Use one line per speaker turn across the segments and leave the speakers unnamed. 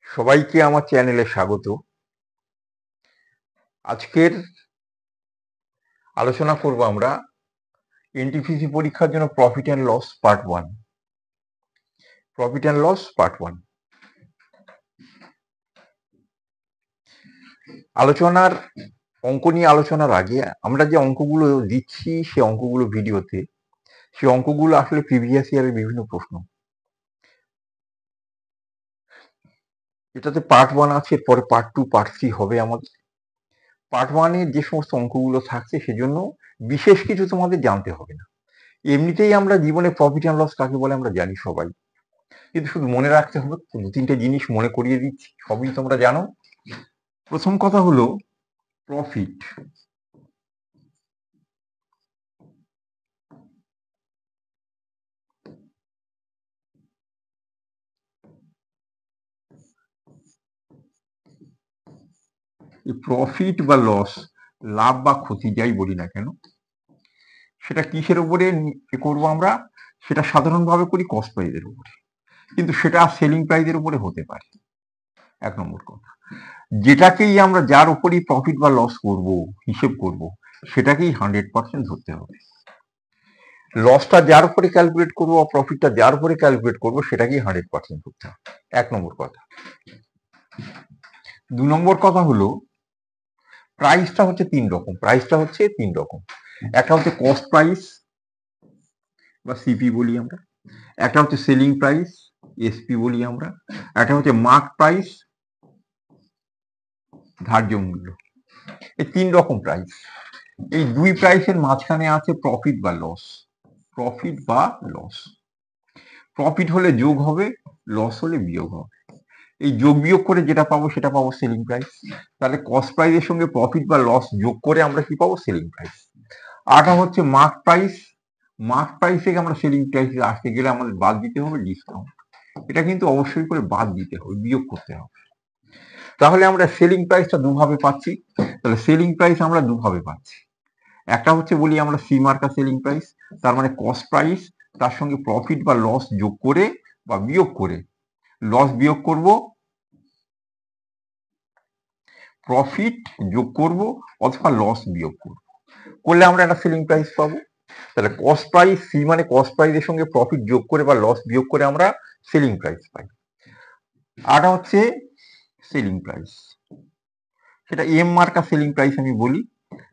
সবাইকে আমার চ্যানেলে স্বাগত। আজকের আলোচনা করব আমরা এনটিপিসি পরীক্ষার জন্য profit and loss part 1। Profit and loss part 1 আলোচনার অঙ্ক নিয়ে আলোচনার আগে আমরা যে অঙ্কগুলো দিচ্ছি সে অঙ্কগুলো ভিডিওতে, সেই অঙ্কগুলো আসলে প্রিভিয়াস ইয়ারের বিভিন্ন প্রশ্ন। এটাতে পার্ট 1 আছে, এরপরে পার্ট 2 পার্ট 3 হবে। আমাদের পার্ট 1 এর যে সমস্ত অঙ্কগুলো থাকছে সেজন্য বিশেষ কিছু তোমাদের জানতে হবে না। এমনিতেই আমরা জীবনে প্রফিট অ্যান্ড লস কাকে বলে আমরা জানি সবাই, কিন্তু শুধু মনে রাখতে হবে। দু তিনটে জিনিস মনে করিয়ে দিচ্ছি, সবই তোমরা জানো। প্রথম কথা হলো প্রফিট। প্রফিট বা লস, লাভ বা ক্ষতি যাই বলি না কেন, সেটা কিসের উপরে করবো আমরা? সেটা সাধারণভাবে করি কস্ট প্রাইসের উপরে, কিন্তু সেটা সেলিং প্রাইসের উপরে হতে পারে। এক নম্বর কথা, যেটাকেই আমরা যার উপরেই প্রফিট বা লস করব, হিসেব করব, সেটাকেই 100% ধরতে হবে। লসটা যার উপরে ক্যালকুলেট করবো বা প্রফিটটা যার উপরে ক্যালকুলেট করবো সেটাকেই 100% ধরতে হবে। এক নম্বর কথা। দু নম্বর কথা হলো প্রাইসটা হচ্ছে তিন রকম। একটা হচ্ছে কস্ট প্রাইস বা সিপি বলি আমরা, একটা হচ্ছে সেলিং প্রাইস, এসপি বলি আমরা, একটা হচ্ছে মার্ক প্রাইস, ধার্য মূল্য। এই তিন রকম প্রাইস। এই দুই প্রাইসের মাঝখানে আছে প্রফিট বা লস। প্রফিট হলে যোগ হবে, লস হলে বিয়োগ হবে। এই যোগ বিয়োগ করে যেটা পাবো সেটা পাবো সেলিং প্রাইস। তাহলে কস্ট প্রাইসের সঙ্গে প্রফিট বা লস যোগ করে আমরা কি পাবো? Selling price. আরটা হচ্ছে মার্ক প্রাইস। মার্ক প্রাইস থেকে আমরা সেলিং প্রাইসে আসতে গেলে আমাদের বাদ দিতে হবে ডিসকাউন্ট। এটা কিন্তু অবশ্যই করে বাদ দিতে হবে, বিয়োগ করতে হবে। তাহলে আমরা সেলিং প্রাইসটা দুভাবে পাচ্ছি। তাহলে সেলিং প্রাইস আমরা দুভাবে পাচ্ছি। একটা হচ্ছে বলি আমরা সি মার্কা সেলিং প্রাইস, তার মানে কস্ট প্রাইস তার সঙ্গে প্রফিট বা লস যোগ করে বা বিয়োগ করে, লস বিয়োগ করব, প্রফিট যোগ করব, অথবা লস বিয়োগ করব, করলে আমরা একটা সেলিং প্রাইস পাবো। তাহলে কস্ট প্রাইস, সি মানে কস্ট প্রাইসের সঙ্গে প্রফিট যোগ করে বা লস বিয়োগ করে আমরা সেলিং প্রাইস পাই। আরটা হচ্ছে সেলিং প্রাইস, সেটা এম মার্কা সেলিং প্রাইস আমি বলি,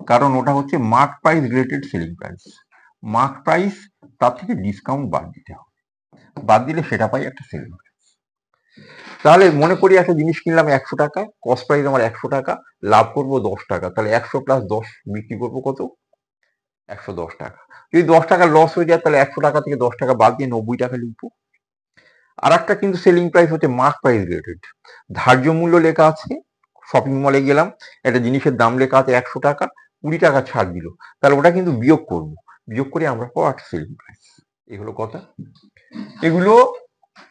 কারণ ওটা হচ্ছে mark price related selling price. Mark price তার থেকে ডিসকাউন্ট বাদ দিতে হবে, বাদ দিলে সেটা পাই একটা সেলিং প্রাইস। তাহলে মনে করি একটা জিনিস কিনলাম 100 টাকা, কস্ট প্রাইস আমার 100 টাকা, লাভ করবো 10 টাকা। তাহলে 100 প্লাস 10 বিক্রি করবো কত? 110 টাকা। যদি 10 টাকা লস হয়ে যায় তাহলে 100 টাকা থেকে 10 টাকা বাদ দিয়ে 90 টাকা লিখবো। আর একটা কিন্তু সেলিং প্রাইস হচ্ছে মার্ক প্রাইস রিলেটেড, ধার্য মূল্য লেখা আছে। শপিং মলে গেলাম, একটা জিনিসের দাম লেখা আছে 100 টাকা, 20 টাকা ছাড় দিল, তাহলে ওটা কিন্তু বিয়োগ করবো, বিয়োগ করে আমরা পাবো একটা সেলিং প্রাইস। এগুলো কথা। এগুলো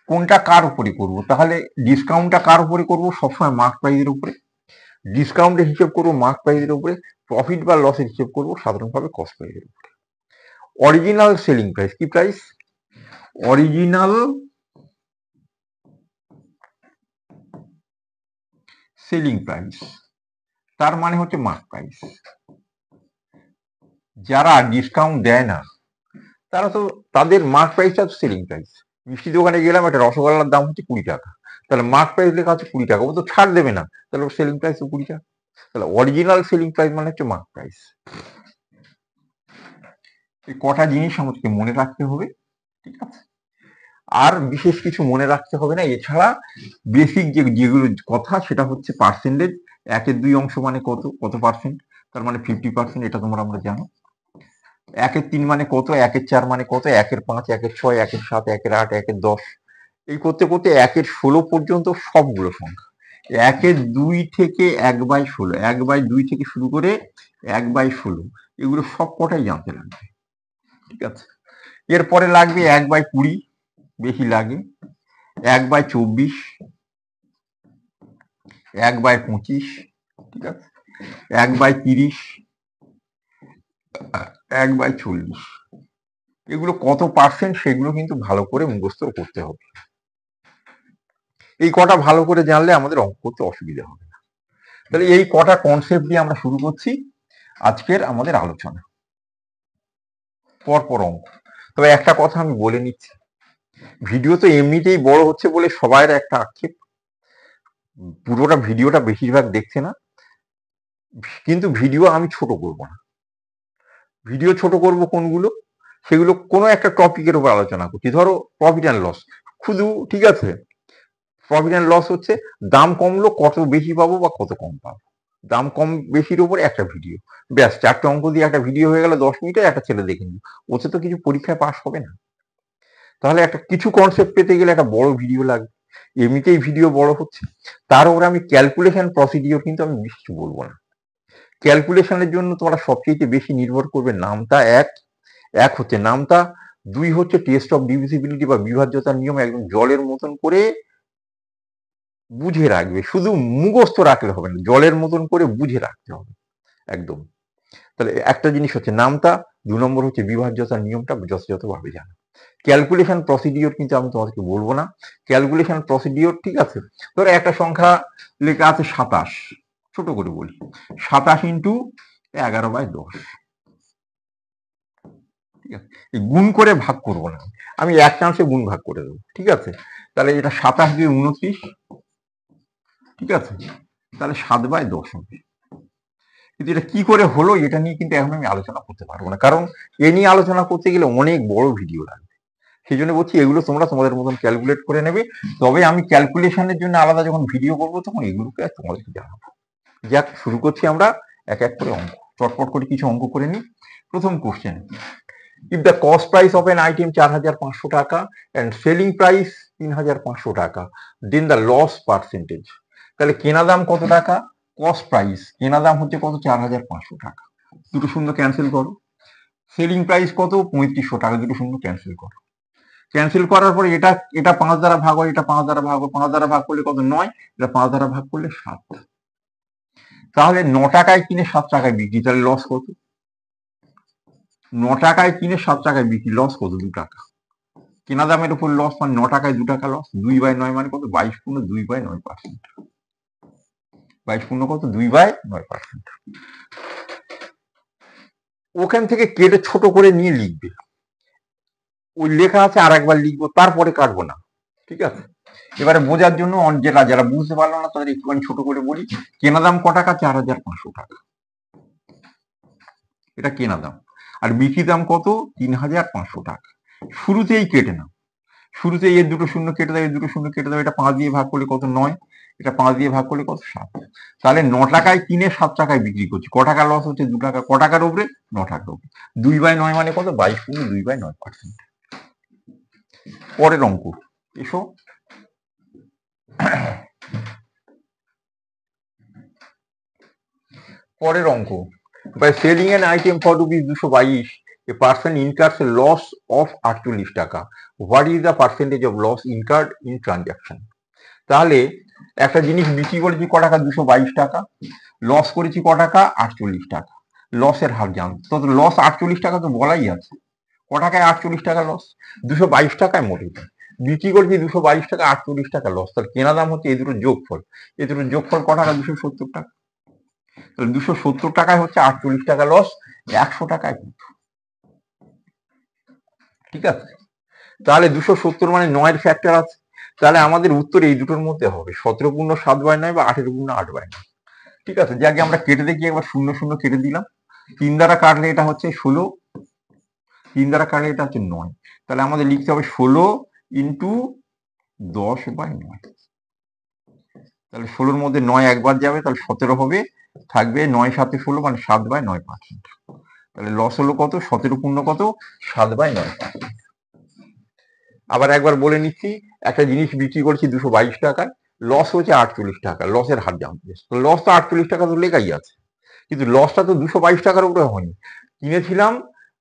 কোনটা কার উপরে করব? তাহলে ডিসকাউন্টটা কার উপরে করব? সবসময় মার্ক প্রাইসের উপরে। ডিসকাউন্টের হিসেব করবো মার্ক প্রাইসের উপরে, প্রফিট বা লসের হিসেব করবো সাধারণভাবে কস্ট প্রাইসের উপরে। অরিজিনাল সেলিং প্রাইস, কি প্রাইস? অরিজিনাল সেলিং প্রাইস, তার মানে হচ্ছে মার্ক প্রাইস। যারা ডিসকাউন্ট দেয় না তারা তো, তাদের মার্ক প্রাইসটা সেলিং প্রাইস। মিষ্টি দোকানে গেলাম, একটা রসগোল্লার দাম হচ্ছে 20 টাকা, তাহলে মার্ক প্রাইস লেখা আছে 20 টাকা, ও তো ছাড় দেবে না, তাহলে ওর সেলিং প্রাইস তো 20 টাকা। তাহলে অরিজিনাল সেলিং প্রাইস মানে হচ্ছে মার্ক প্রাইস। এই কটা জিনিস আমাদেরকে মনে রাখতে হবে, ঠিক আছে? আর বিশেষ কিছু মনে রাখতে হবে না। এছাড়া বেসিক যেগুলো কথা, সেটা হচ্ছে পার্সেন্টেজ। 1/2 অংশ মানে কত, কত পার্সেন্ট, তার মানে 50%, এটা আমরা জানো। 1/3 মানে কত, 1/4 মানে কত, 1/5, 1/6, 1/7, 1/8, 1/10, এই করতে করতে 1/16 পর্যন্ত সবগুলো সংখ্যা। 1/2 থেকে 1/16, 1/2 থেকে শুরু করে 1/16, এগুলো সব কটাই জানতে লাগবে, ঠিক আছে? এরপরে লাগবে 1/20, বেশি লাগে, 1/24, 1/25, ঠিক আছে, 1/30, 1/40, এগুলো কত পার্সেন্ট সেগুলো কিন্তু ভালো করে মুখস্থ করতে হবে। এই কটা ভালো করে জানলে আমাদের অঙ্ক করতে অসুবিধা হবে না। তাহলে এই কটা কনসেপ্ট দিয়ে আমরা শুরু করছি আজকের আমাদের আলোচনা, পরপর অঙ্ক। তবে একটা কথা আমি বলে নিচ্ছি, ভিডিও তো এমনিতেই বড় হচ্ছে বলে সবাই একটা আক্ষেপ, পুরোটা ভিডিওটা বেশিরভাগ দেখছে না, কিন্তু ভিডিও আমি ছোট করব না। ভিডিও ছোট করব কোনগুলো, সেগুলো কোনো একটা টপিকের উপর আলোচনা করছি। ধরো প্রফিট অ্যান্ড লস, শুধু, ঠিক আছে, প্রফিট অ্যান্ড লস হচ্ছে দাম কমলো কত বেশি পাবো বা কত কম পাবো, দাম কম বেশির উপর একটা ভিডিও, ব্যাস 4টে অঙ্ক দিয়ে একটা ভিডিও হয়ে গেল 10 মিনিটে, একটা ছেলে দেখে নিল, ওতে তো কিছু পরীক্ষায় পাস হবে না। তাহলে একটা কিছু কনসেপ্ট পেতে গেলে একটা বড় ভিডিও লাগবে, এমনিতেই ভিডিও বড় হচ্ছে, তার উপরে আমি ক্যালকুলেশন প্রসিডিওর কিন্তু আমি কিছু বলবো না। ক্যালকুলেশনের জন্য তোমরা সবচেয়ে বেশি নির্ভর করবে নামতা, এক হচ্ছে নামতা, 2 হচ্ছে টেস্ট অফ ডিভিজিবিলিটি বা বিভাজ্যতার নিয়ম, একদম জলের মতন করে বুঝে রাখবে, শুধু মুখস্থ রাখলে হবে না, জলের মতন করে বুঝে রাখতে হবে একদম। তাহলে একটা জিনিস হচ্ছে নামতা, 2 নম্বর হচ্ছে বিভাজ্যতার নিয়মটা যথাযথভাবে জানা। ক্যালকুলেশন প্রসিডিওর কিন্তু আমি তোমাদেরকে বলবো না। ক্যালকুলেশন প্রসিডিওর, ঠিক আছে, ধরো একটা সংখ্যা লেখা আছে 27, ছোট করে বলি 27 ইন্টু 11/10, ঠিক আছে, গুণ করে ভাগ করবো না, আমি এক চান্সে গুণ ভাগ করে দেবো, ঠিক আছে। তাহলে এটা 27 দিয়ে 29, ঠিক আছে, তাহলে 7/10 হবে। কিন্তু এটা কি করে হলো এটা নিয়ে কিন্তু এখন আমি আলোচনা করতে পারবো না, কারণ এ নিয়ে আলোচনা করতে গেলে অনেক বড় ভিডিও লাগবে। সেই জন্য বলছি এগুলো তোমরা তোমাদের মতন ক্যালকুলেট করে নেবে, তবে আমি ক্যালকুলেশনের জন্য আলাদা যখন ভিডিও করবো তখন এগুলোকে তোমাদেরকে জানাবো। যাক, শুরু করছি আমরা এক এক করে অঙ্ক, চটপট করে কিছু অঙ্ক করে নিই। প্রথম question, if the cost price of an item 4,500 টাকা and selling price 3,500 টাকা, then the loss percentage। তাহলে কেনা দাম কত টাকা, কস্ট প্রাইস কেনা দাম হচ্ছে কত, 4,500 টাকা, দুটো শূন্য ক্যান্সেল করো। সেলিং প্রাইস কত, 3,500 টাকা, দুটো শূন্য ক্যান্সেল করো। ক্যান্সেল করার পরে এটা এটা 5 দ্বারা ভাগ হয়, এটা 5 দ্বারা ভাগ হয়, 5 দ্বারা ভাগ করলে কত, 9, এটা 5 দ্বারা ভাগ করলে 7। তাহলে 9 টাকায় কিনে 7 টাকায় বিক্রি, তাহলে লস কত, 9 টাকায় কিনে 7 টাকায় বিক্রি, লস কত, 2 টাকা। কেনা দামের উপর লস মানে 9 টাকায় 2 টাকা লস, 2/9 মানে কত, 22 2/9%, 22 কত, 2/9%। ওখান থেকে কেটে ছোট করে নিয়ে লিখবে, ওই লেখা আছে আর একবার লিখবো, তারপরে কাটবো না, ঠিক আছে। এবারে বোঝার জন্য যারা বুঝতে পারলো না তাদের একটুখানি ছোট করে বলি, কেনা দাম ক টাকা, 4,500 টাকা, এটা কেনা দাম, আর বিক্রি দাম কত, 3,500 টাকা। শুরুতেই কেটে নাও, শুরুতেই এর দুটো শূন্য কেটে দাও, এর দুটো শূন্য কেটে দাও, এটা 5 দিয়ে ভাগ করলে কত, 9, এটা 5 দিয়ে ভাগ করলে কত, 7। তাহলে 9 টাকায় কিনে 7 টাকায় বিক্রি করছি, ক টাকা লস হচ্ছে, 2 টাকা, ক টাকার উপরে, 9 টাকার উপরে, 2/9 মানে কত, 22 পরের অঙ্ক এসো। পরের অঙ্ক, by selling an item for ₹222 a person incurs a loss of 48 টাকা, what is the percentage of loss incurred in transaction. তাহলে একটা জিনিস বিক্রি করেছি ক টাকা, 222 টাকা, লস করেছি ক টাকা, 48 টাকা, লসের হার জানতো, তো লস 48 টাকা তো বলাই আছে, ক টাকায় 48 টাকা লস, 222 টাকায় মোটে বিক্রি করছি 222 টাকা, 48 টাকা লস, তাহলে কেনা দাম হচ্ছে এই দুটো যোগফল, এই দুটো যোগফল ক টাকা, 270 টাকা। তাহলে 270 টাকায় হচ্ছে 48 টাকা লস, 100 টাকায় কিন্তু, ঠিক আছে। তাহলে 270 মানে 9 ফ্যাক্টর আছে, তাহলে আমাদের উত্তর এই দুটোর মধ্যে হবে, 17 পূর্ণ 7/9 বা 18 পূর্ণ 8/9, ঠিক আছে। যে আগে আমরা কেটে দেখি, একবার শূন্য শূন্য কেটে দিলাম, 3 দ্বারা কাটলে এটা হচ্ছে 16, 3 দ্বারা কাটলে এটা হচ্ছে 9, তাহলে আমাদের লিখতে হবে 16 ইন্টু 10/9, তাহলে 16-র মধ্যে 9 একবার যাবে, তাহলে 17 হবে, থাকবে 9 7 16 মানে 7/9%। তাহলে লস হলো কত, 17 পূর্ণ কত, 7/9%। আবার একবার বলে নিচ্ছি, একটা জিনিস বিক্রি করছি 222 টাকায়, লস হচ্ছে 48 টাকা, লসের হার জানতে, লস তো 48 টাকা তো লেখাই আছে, কিন্তু লসটা তো 222 টাকার উপরে হয়নি, কিনেছিলাম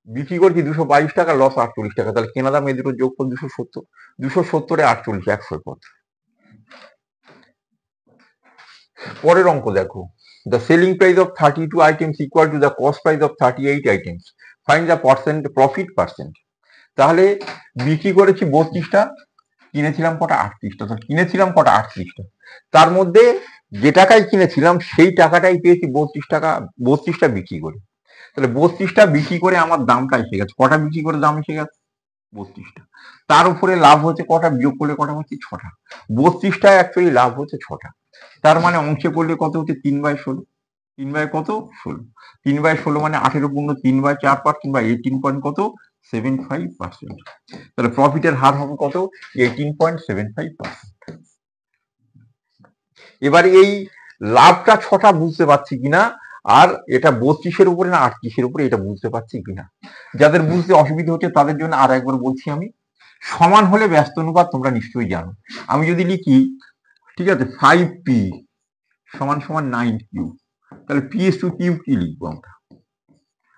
বিক্রি করছি 222 টাকা, লস 48 টাকা, তাহলে কেনা দাম এই দুটো যোগফল 270, 270-এ 48, 100 কত। পরের অঙ্ক দেখো, the selling price of 32 items equal to the cost price of 38 items, find the profit percent। তাহলে বিক্রি করেছি 32টা, কিনেছিলাম কটা 38টা, তো কিনেছিলাম কটা 38টা, তার মধ্যে যে টাকায় কিনেছিলাম সেই টাকাটাই পেয়েছি 32 টাকা, 32টা বিক্রি করে। তাহলে 32টা বিক্রি করে আমার দামটা এসে গেছে, কটা বিক্রি করে দাম এসে গেছে 32টা। তার উপরে লাভ হচ্ছে কটা, বিয়োগ করলে কটা হচ্ছে 6টা। 32টায় অ্যাকচুয়ালি লাভ হচ্ছে 6টা। তার মানে অংশে করলে কত হচ্ছে 3/16। 3 বাই কত 16, 3/16 মানে 18 পূর্ণ 3/4% বা 18 কত 75%। তাহলে প্রফিটের হার হবে কত 18.75%। এবার এই লাভটা 6টা বুঝতে পারছি কিনা, আর এটা 32-এর উপরে না 38-এর উপরে এটা বুঝতে পারছি কিনা। যাদের বুঝতে অসুবিধা হচ্ছে তাদের জন্য আর একবার বলছি আমি, সমান হলে ব্যস্ত অনুপাত তোমরা নিশ্চয়ই জানো। আমি যদি লিখি, ঠিক আছে, 5p সমান সমান 9q, তাহলে p/q কি লিখবো আমরা?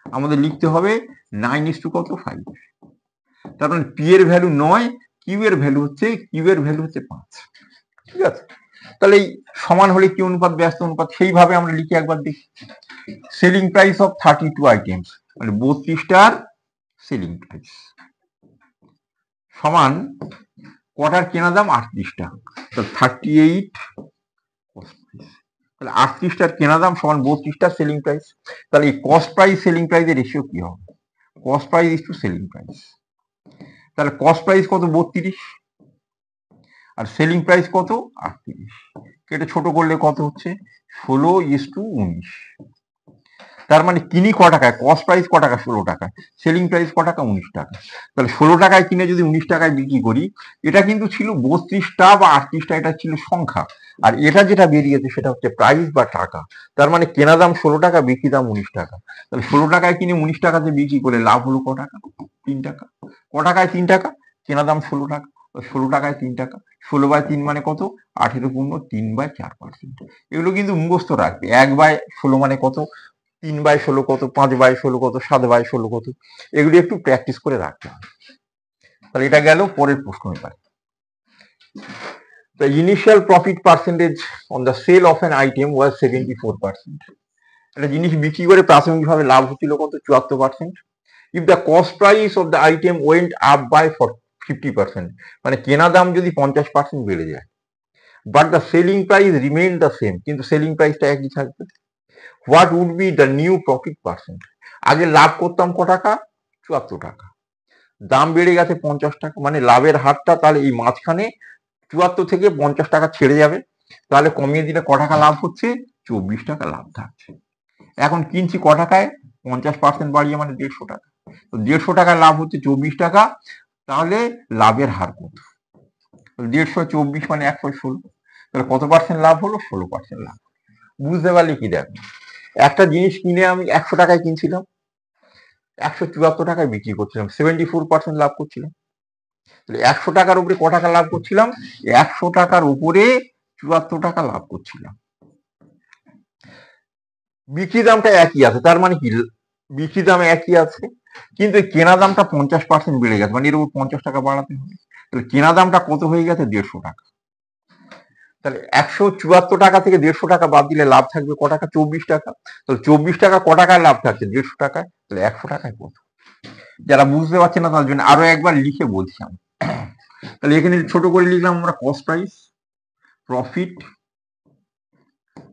আমাদের লিখতে হবে 9 কত 5। তার মানে p এর ভ্যালু 9, q এর ভ্যালু হচ্ছে 5। ঠিক আছে, তাহলে এই সমান হলে কি অনুপাত, ব্যস্ত অনুপাত, সেইভাবে আমরা লিখে একবার দেখি। সেলিং প্রাইস অফ 32 আইটেমস, মানে 32টার সেলিং প্রাইস সমান কটার কেনা দাম 38টা, তাহলে 38 কস্ট প্রাইস। তাহলে 38টার কেনা দাম সমান 32টার সেলিং প্রাইস। তাহলে এই কস্ট প্রাইস সেলিং প্রাইসের রেশিও কি হবে? Cost price is to selling price. তাহলে কস্ট প্রাইস কত 32, আর সেলিং প্রাইস কত 38। এটা ছোট করলে কত হচ্ছে 16:19। তার মানে কিনি ক টাকায়, কস্ট প্রাইস ক টাকা 16 টাকায়, সেলিং প্রাইস ক টাকা 19 টাকা। তাহলে 16 টাকায় কিনে যদি 19 টাকায় বিক্রি করি, এটা কিন্তু ছিল 32টা বা 38টা, এটা ছিল সংখ্যা, আর এটা যেটা বেরিয়েছে সেটা হচ্ছে প্রাইস বা টাকা। তার মানে কেনা দাম 16 টাকা, বিক্রি দাম 19 টাকা। তাহলে 16 টাকায় কিনে 19 টাকাতে বিক্রি করে লাভ হলো ক টাকা 3 টাকা। ক টাকায় 3 টাকা, কেনা দাম 16 টাকা, 16 টাকায় 3 টাকা, 16/3 মানে কত 18 পূর্ণ 3/4%। এগুলো কিন্তু মুখস্থ রাখবে। 1/16 মানে কত, 3/16 কত, 5/16 কত, 7/16 কত, এগুলি একটু প্র্যাকটিস করে রাখতে হবে। তাহলে এটা গেল পরের প্রশ্ন। এবার the initial profit percentage on the sale of an item was 74%. একটা জিনিস বিক্রি করে প্রাথমিকভাবে লাভ হচ্ছিল কত 74%। if the cost price of the item went up by 50%, মানে কেনা দাম যদি 50% বেড়ে যায়, but the selling price remained the same, কিন্তু সেলিং প্রাইসটা একই থাকবে, what would be the new profit percent? আগে লাভ করতাম ক টাকা 74 টাকা, দাম বেড়ে গেছে 50 টাকা, মানে লাভের হারটা তাহলে এই মাঝখানে 74 থেকে 50 টাকা ছেড়ে যাবে, তাহলে কমিয়ে দিলে ক টাকা লাভ হচ্ছে 24 টাকা লাভ থাকছে। এখন কিনছি ক টাকায়, 50% বাড়িয়ে মানে 150 টাকা, তো 150 টাকায় লাভ হচ্ছে 24 টাকা, তাহলে লাভের হার কত? 150 মানে 116, তাহলে কত পার্সেন্ট লাভ হলো 16% লাভ। বুঝতে পারলে কি, দেখো একটা জিনিস কিনে আমি 100 টাকায় কিনছিলাম, 174 টাকায় বিক্রি করছিলাম, 74% লাভ করছিলাম। 100 টাকার উপরে ক টাকা লাভ করছিলাম, 100 টাকার উপরে 74 টাকা লাভ করছিলাম। বিক্রি দামটা একই আছে, তার মানে কি বিক্রি দাম একই আছে, কিন্তু কেনা দামটা 50% বেড়ে গেছে, মানে এর উপর 50 টাকা বাড়াতে হবে। তাহলে কেনা দামটা কত হয়ে গেছে 150 টাকা। তাহলে 174 টাকা থেকে 150 টাকা বাদ দিলে লাভ থাকবে ক টাকা 24 টাকা। তাহলে 24 টাকা ক টাকায় লাভ থাকছে 150 টাকায়, তাহলে 100 টাকায় কত? যারা বুঝতে পারছে না তার জন্য আরো একবার লিখে বলছি আমি। তাহলে এখানে ছোট করে লিখলাম আমরা কস্ট প্রাইস, প্রফিট,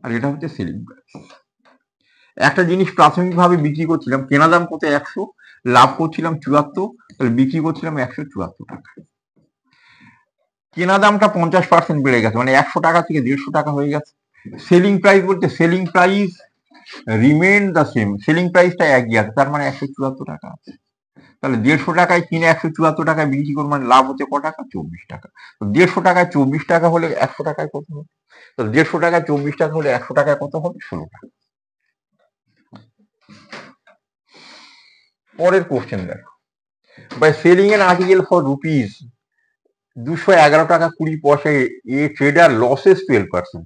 আর এটা হচ্ছে সেলিং প্রাইস। একটা জিনিস প্রাথমিকভাবে বিক্রি করছিলাম, কেনা দাম কত 100, লাভ করছিলাম 74, তাহলে বিক্রি করছিলাম 174 টাকা। কেনা দামটা 50% বেড়ে গেছে, মানে 100 টাকা থেকে 150 টাকা হয়ে গেছে। সেলিং প্রাইস বলতে selling price remain the same, selling প্রাইসটা একই আছে, তার মানে 174 টাকা আছে। তাহলে 150 টাকায় কিনে 174 টাকায় বিক্রি করবো, মানে লাভ হচ্ছে ক টাকা 24 টাকা। তো 150 টাকায় 24 টাকা হলে 100 টাকায় কত হবে? তো 150 টাকায় 24 টাকা হলে 100 টাকায় কত হবে 16 টাকা। পরের কোশ্চেন দেখো, by selling an article for rupees 211 টাকা 20 পয়সায় a trader loses 12%,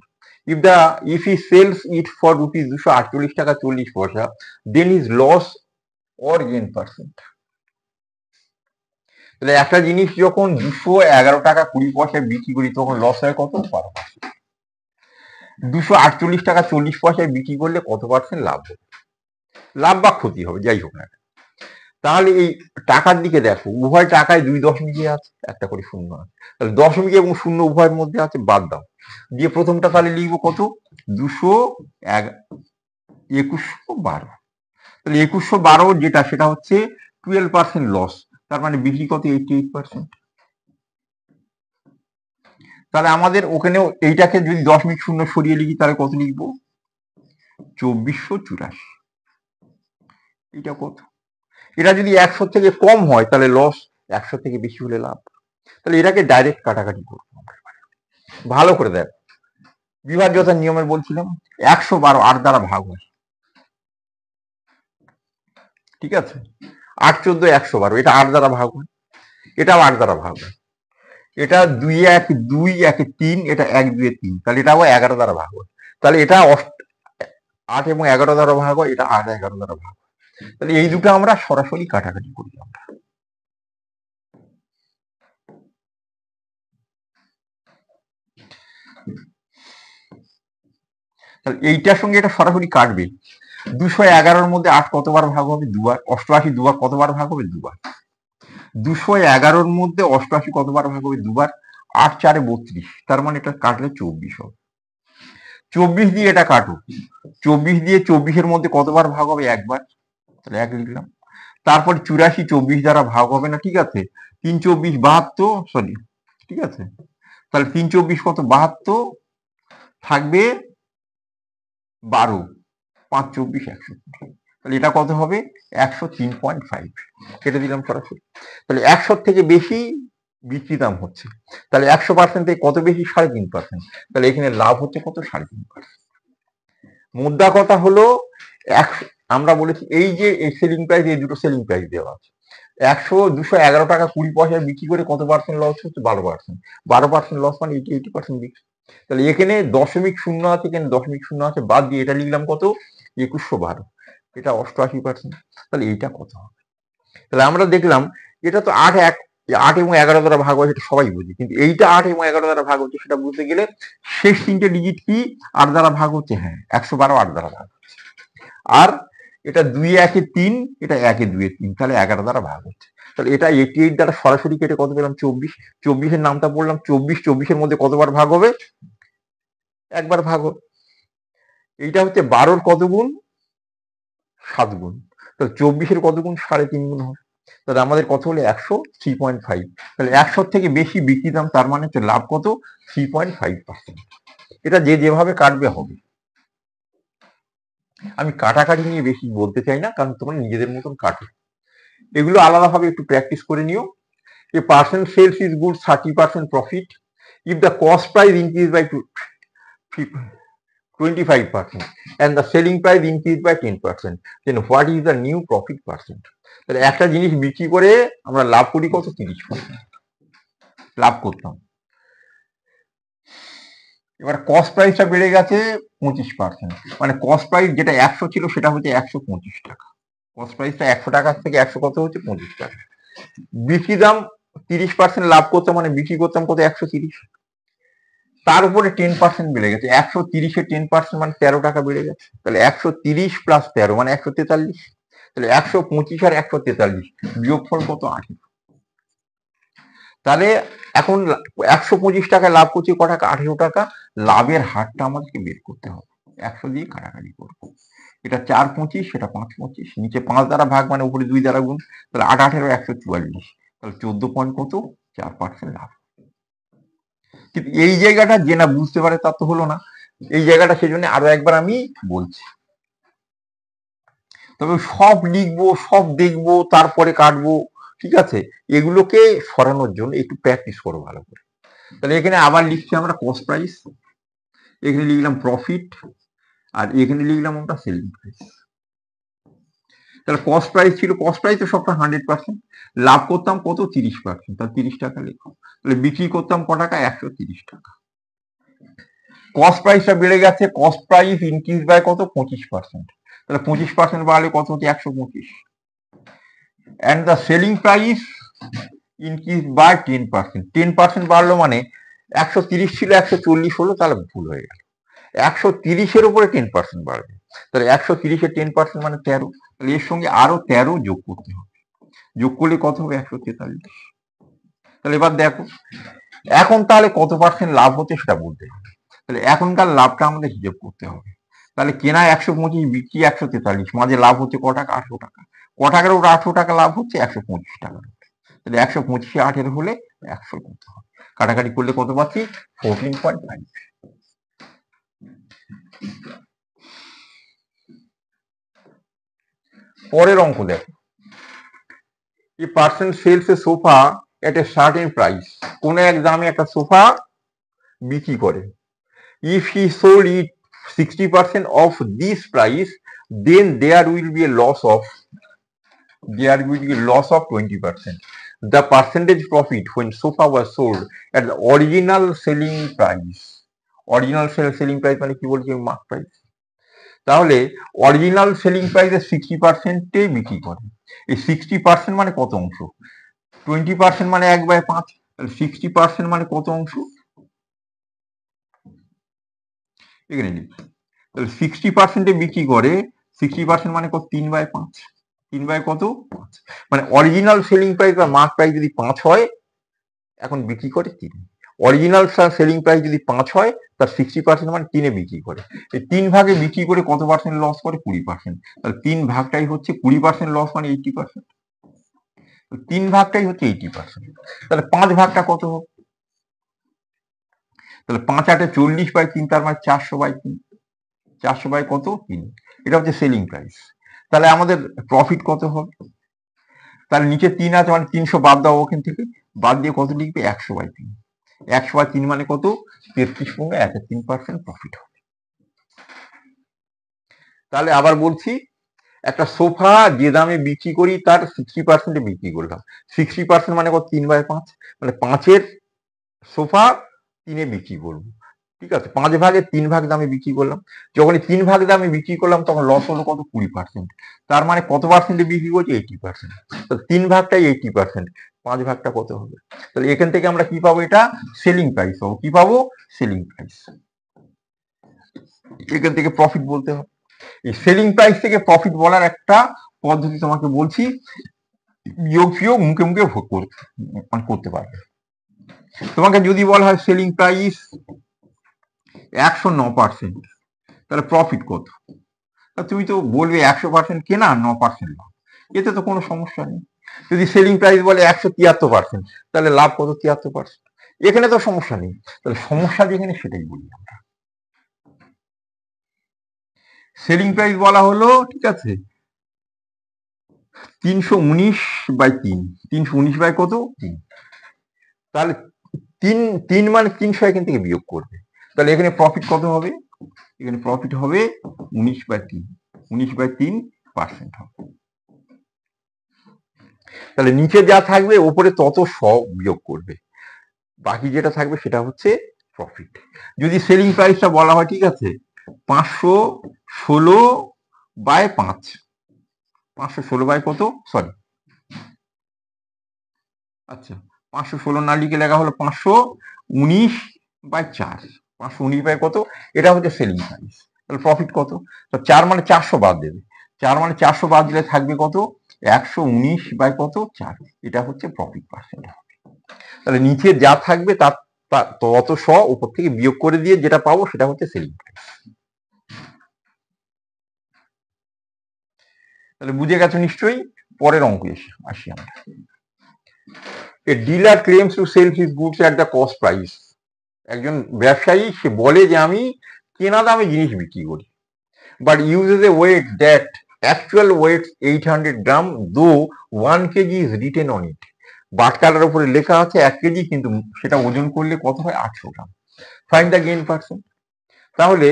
if he sells it for rupees 248 টাকা 40 পয়সা, then his loss or gain percent। তাহলে একটা জিনিস যখন 211 টাকা 20 পয়সায় বিক্রি করি তখন লস হয় কত 12%। 248 টাকা 40 পয়সায় বিক্রি করলে কত পার্সেন্ট লাভ হবে, লাভ বা ক্ষতি হবে যাই হোক না। তাহলে এই টাকার দিকে দেখো, উভয় টাকায় 2 দশমিকে আছে, একটা করে শূন্য আছে, তাহলে দশমিক এবং শূন্য উভয়ের মধ্যে আছে, বাদ দাও। দিয়ে প্রথমটা তাহলে লিখবো কত, 2112। তাহলে 2112 যেটা সেটা হচ্ছে 12% লস, তার মানে বিক্রি কত, 88%। তাহলে আমাদের ওখানেও এইটাকে যদি দশমিক শূন্য সরিয়ে লিখি তাহলে কত লিখবো, 2484। এটা কত, এটা যদি 100 থেকে কম হয় তাহলে লস, 100 থেকে বেশি হলে লাভ। তাহলে এটাকে ডাইরেক্ট কাটাকাটি করবো। ভালো করে দেখ, বিভাজ্যতার নিয়মে বলছিলাম 112 8 দ্বারা ভাগ হয়, ঠিক আছে, 8 14 112, এটা 8 দ্বারা ভাগ হয়, এটাও 8 দ্বারা ভাগ হয়, এটা 2 1 2 1 3, এটা 1 2 3, তাহলে এটাও 11 দ্বারা ভাগ হয়, তাহলে এটা 8 এবং 11 দ্বারা ভাগ হয়, এটা 8 11 দ্বারা ভাগ হয়। তাহলে এই দুটো আমরা সরাসরি কাটাকাটি করি আমরা। তাহলে এইটার সঙ্গে এটা সরাসরি কাটবে। 211-র মধ্যে 8 কতবার ভাগ হবে, দুবার। 88 দুবার কতবার ভাগ হবে, দুবার। 211-র মধ্যে 88 কতবার ভাগ হবে, দুবার। 8 4 32, তার মানে এটা কাটলে 24 হবে। 24 দিয়ে এটা কাটো, 24 দিয়ে 24-এর মধ্যে কতবার ভাগ হবে, একবার, তাহলে 1 লিখলাম। তারপর 84 24 দ্বারা ভাগ হবে না, ঠিক আছে, 3 24 72, সরি, ঠিক আছে, তাহলে 3 24 কত, 72, থাকবে 12, 5 24 100, তাহলে এটা কত হবে, 103.5, কেটে দিলাম সরাসরি। তাহলে 100 থেকে বেশি বিক্রি দাম হচ্ছে, তাহলে 100% থেকে কত বেশি, 3.5%, তাহলে এখানে লাভ হচ্ছে কত, 3.5%। মুদ্রা কথা হলো আমরা বলেছি এই যে সেলিং প্রাইস, এই দুটো সেলিং প্রাইস দেওয়া আছে, 211 টাকা 20 পয়সায় বিক্রি করে কত পার্সেন্ট লস হচ্ছে, 12%। 12% লস মানে 80% বিক্রি। তাহলে এখানে দশমিক শূন্য আছে, এখানে দশমিক শূন্য আছে, বাদ দিয়ে এটা লিখলাম কত, 2112, এটা 88%। তাহলে এইটা কত হবে, তাহলে আমরা দেখলাম এটা তো 8 এবং 11 দ্বারা ভাগ হয়, সেটা সবাই বুঝি, কিন্তু এইটা 8 এবং 11 দ্বারা ভাগ হচ্ছে সেটা বুঝতে গেলে শেষ 3টে ডিজিট কি 8 দ্বারা ভাগ হচ্ছে, হ্যাঁ 112 8 দ্বারা ভাগ হচ্ছে, আর এটা 2 1 3, এটা 1 2 3, তাহলে 11 দ্বারা ভাগ হচ্ছে। তাহলে এটা 88 দ্বারা সরাসরি কেটে কত পেলাম, 24। 24-এর নামটা বললাম 24, 24-এর মধ্যে কতবার ভাগ হবে, একবার ভাগ হবে। এইটা হচ্ছে 12-র কত গুণ, 7 গুণ, তাহলে 24-এর কত গুণ, 3.5 গুণ হবে। তাহলে আমাদের কত হলো, 103.5। তাহলে 100 থেকে বেশি বিক্রি দাম, তার মানে হচ্ছে লাভ কত, 3.5%। এটা যে যেভাবে কাটবে হবে। আমি কাটাকাটি নিয়ে বেশি বলতে চাই না, কারণ তোমরা নিজেদের মতন কাটো, এগুলো আলাদাভাবে একটু প্র্যাকটিস করে নিও। A person sales his goods 30% profit. If the cost price increase by 25% and the selling price increase by 10%, then what is the new profit percent? তাহলে একটা জিনিস বিক্রি করে আমরা লাভ করি কত, 30% লাভ করতাম। এবার কস্ট প্রাইসটা বেড়ে গেছে 25%, মানে কস্ট প্রাইস যেটা 100 ছিল সেটা হচ্ছে 125 টাকা। কস্ট প্রাইসটা 100 টাকা থেকে 100 কত হচ্ছে, 25 টাকা। বিক্রি দাম 30% লাভ করতাম, মানে বিক্রি করতাম কত, 130। তার উপরে 10% বেড়ে গেছে, 130-এ 10% মানে 13 টাকা বেড়ে গেছে। তাহলে 130 প্লাস 13 মানে 143। তাহলে 125 আর 143 বিয়োগফল কত, 18। তাহলে এখন 125 টাকায় লাভ করছি ক টাকা, 18 টাকা। লাভের হারটা আমাদেরকে বের করতে হবে, 100 দিয়ে কাটাকাটি করবো। এটা 4 25, সেটা 5 25, নিচে 5 দ্বারা ভাগ মানে উপরে 2 দ্বারা গুণ, তাহলে 8 18 144, তাহলে 14 পয়েন্ট কত, 4% লাভ। কিন্তু এই জায়গাটা যে না বুঝতে পারে তার তো হলো না, এই জায়গাটা সেজন্য আরো একবার আমি বলছি। তবে সব লিখবো, সব দেখবো, তারপরে কাটবো, ঠিক আছে, এগুলোকে সরানোর জন্য একটু প্র্যাকটিস করো ভালো করে। তাহলে এখানে আবার লিখছি আমরা কস্ট প্রাইস, এখানে লিখলাম প্রফিট, আর এখানে লিখলাম আমরা সেলিং প্রাইস। তাহলে কস্ট প্রাইস ছিল, কস্ট প্রাইস তো সবটা 100%, লাভ করতাম কত, 30%, তাহলে 30 টাকা লিখো। তাহলে বিক্রি করতাম ক টাকা, 130 টাকা। কস্ট প্রাইসটা বেড়ে গেছে, কস্ট প্রাইস ইনক্রিজ বাই কত, 25%, তাহলে 25% বাড়লে কত হচ্ছে, 125। And the selling price increase by 10%, 10% বাড়লো মানে 130 ছিল 140 হলো, তাহলে ভুল হয়ে গেল, 130-এর উপরে 10% বাড়বে, তাহলে 130-এ 10% মানে 13, তাহলে এর সঙ্গে আরো 13 যোগ করতে হবে। যোগ করলে কত হবে 143। তাহলে এবার দেখো এখন তাহলে কত পার্সেন্ট লাভ হচ্ছে সেটা বলতে হবে। তাহলে এখনকার লাভটা আমাদের হিসেব করতে হবে। তাহলে কেনা 125, বিক্রি 143, মাঝে লাভ হচ্ছে ক টাকা? 800 টাকা। ক টাকার উপর 800 টাকা লাভ হচ্ছে? 125 টাকা। তাহলে 125 8 হলে 100 করতে হবে। কাটাকাটি করলে কত পাচ্ছি? 14.5। পরের অঙ্ক দেখো, a person sells a sofa at a certain price. কোন এক দামে একটা সোফা বিক্রি করে। If he sold it 60% of this price, then there will be a loss of 20%. The percentage profit when sofa was sold at the original selling price. Original selling price মানে কি বলছি? Mark price. তাহলে original selling প্রাইসের 60%-এ বিক্রি করে। এই 60% মানে কত অংশ? 20% মানে 1/5। 60% মানে কত অংশ? এখানে লিখি। তাহলে 60%-এ বিক্রি করে, 60% মানে কত? 3/5। 3/5 মানে অরিজিনাল সেলিং প্রাইস বা মার্ক প্রাইস যদি 5 হয়, এখন বিক্রি করে 3। অরিজিনাল সেলিং প্রাইস যদি 5 হয়, তার 60% মানে 3-এ বিক্রি করে। এই 3 ভাগে বিক্রি করে কত পার্সেন্ট লস করে? 20%। তাহলে 3 ভাগটাই হচ্ছে 20% লস, মানে 80%। 3 ভাগটাই হচ্ছে 80%। তাহলে 5 ভাগটা কত হবে? তাহলে 5 8 40/3, তার মানে 400/3। 400 কত? 3। এটা হচ্ছে সেলিং প্রাইস। তাহলে আমাদের প্রফিট কত হবে? তাহলে নিচে 3 আছে মানে 300 বাদ দাও ওখান থেকে, বাদ দিয়ে কত লিখবে? 100/3। 100/3 মানে কত? 33.13% প্রফিট হবে। তাহলে আবার বলছি, একটা সোফা যে দামে বিক্রি করি তার 60%-এ বিক্রি করলাম। 60% মানে কত? 3/5। মানে 5-এর সোফা 3-এ বিক্রি করবো। ঠিক আছে, 5 ভাগের 3 ভাগ দামে বিক্রি করলাম। যখন 3 ভাগ দামে বিক্রি করলাম তখন লস হলো কত? 20%। তার মানে কত পার্সেন্টে বিক্রি করছি? 80%। তো 3 ভাগটাই 80%, 5 ভাগটা কত হবে? তাহলে এখান থেকে আমরা কি পাবো? এটা সেলিং প্রাইস পাবো। কি পাবো? Selling price. এখান থেকে প্রফিট বলতে হবে। এই সেলিং প্রাইস থেকে প্রফিট বলার একটা পদ্ধতি তোমাকে বলছি, বিয়োগ ফিয়োগ মুখে মুখে ভোগ করতে পারবে। তোমাকে যদি বলা হয় সেলিং প্রাইস 109%, তাহলে প্রফিট কত? তুমি তো বলবে 100% কেনা, 9% লাভ। এতে তো কোনো সমস্যা নেই। যদি সেলিং প্রাইস বলে 173%, তাহলে লাভ কত? 73%। এখানে তো সমস্যা নেই। তাহলে সমস্যা যেখানে সেটাই বলি আমরা। সেলিং প্রাইস বলা হলো, ঠিক আছে, 319/3। 319 বাই কত? 3। তাহলে 3 মানে 300 এখান থেকে বিয়োগ করবে। তাহলে এখানে প্রফিট কত হবে? এখানে প্রফিট হবে 19/3। 19/3% হবে। তাহলে নিচে যা থাকবে ওপরে তত বিয়োগ করবে, বাকি যেটা থাকবে সেটা হচ্ছে প্রফিট। যদি সেলিং প্রাইসটা বলা হয়, ঠিক আছে, 516/5। 516 কত? সরি, আচ্ছা, 516 না লিখে লেখা হলো 519/4। 519 কত? এটা হচ্ছে সেলিং প্রাইস। তাহলে প্রফিট কত? 4 মানে 400 বাদ দেবে। 4 মানে 400 বাদ দিলে থাকবে কত? 119/কত? 4। এটা হচ্ছে প্রফিট পার্সেন্ট। তাহলে নিচে যা থাকবে তার তত উপর থেকে বিয়োগ করে দিয়ে যেটা পাবো সেটা হচ্ছে সেলিং প্রাইস। তাহলে বুঝে গেছো নিশ্চয়ই। পরের অঙ্ক আসি আমরা। A dealer claims to sell his goods at the cost price. একজন ব্যবসায়ী সে বলে যে আমি কেনা দামে জিনিস বিক্রি করি, but uses a weight that actual weight 800 gram, though 1 KG is written on it. বাটকারার উপরে লেখা আছে 1 কেজি, কিন্তু সেটা ওজন করলে কত হয়? 800 gram. Find the gain percent. তাহলে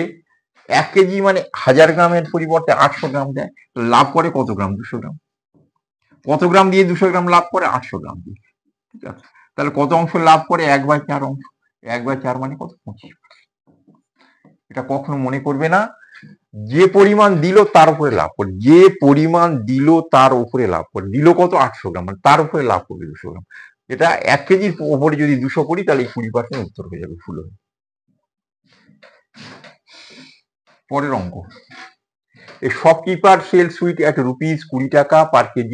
1 কেজি মানে 1000 গ্রামের পরিবর্তে 800 গ্রাম দেয়, লাভ করে কত গ্রাম? 200 গ্রাম। কত গ্রাম দিয়ে 200 গ্রাম লাভ করে? 800 গ্রাম দিয়ে। ঠিক আছে, তাহলে কত অংশ লাভ করে? 1/4 অংশ। 1/4 মানে কত? 25। এটা কখনো মনে করবে না যে পরিমাণ দিল তার উপরে লাভ করে, যে পরিমাণ দিল তার উপরে লাভ করে। দিল কত? 800 গ্রাম, মানে তার উপরে লাভ করবে 200 গ্রাম। এটা 1 কেজির উপরে যদি 200 করি তাহলে 20% উত্তর হয়ে যাবে, ফুল হয়ে। পরের অঙ্ক, A shopkeeper sells sweet at rupees 20 taka per kg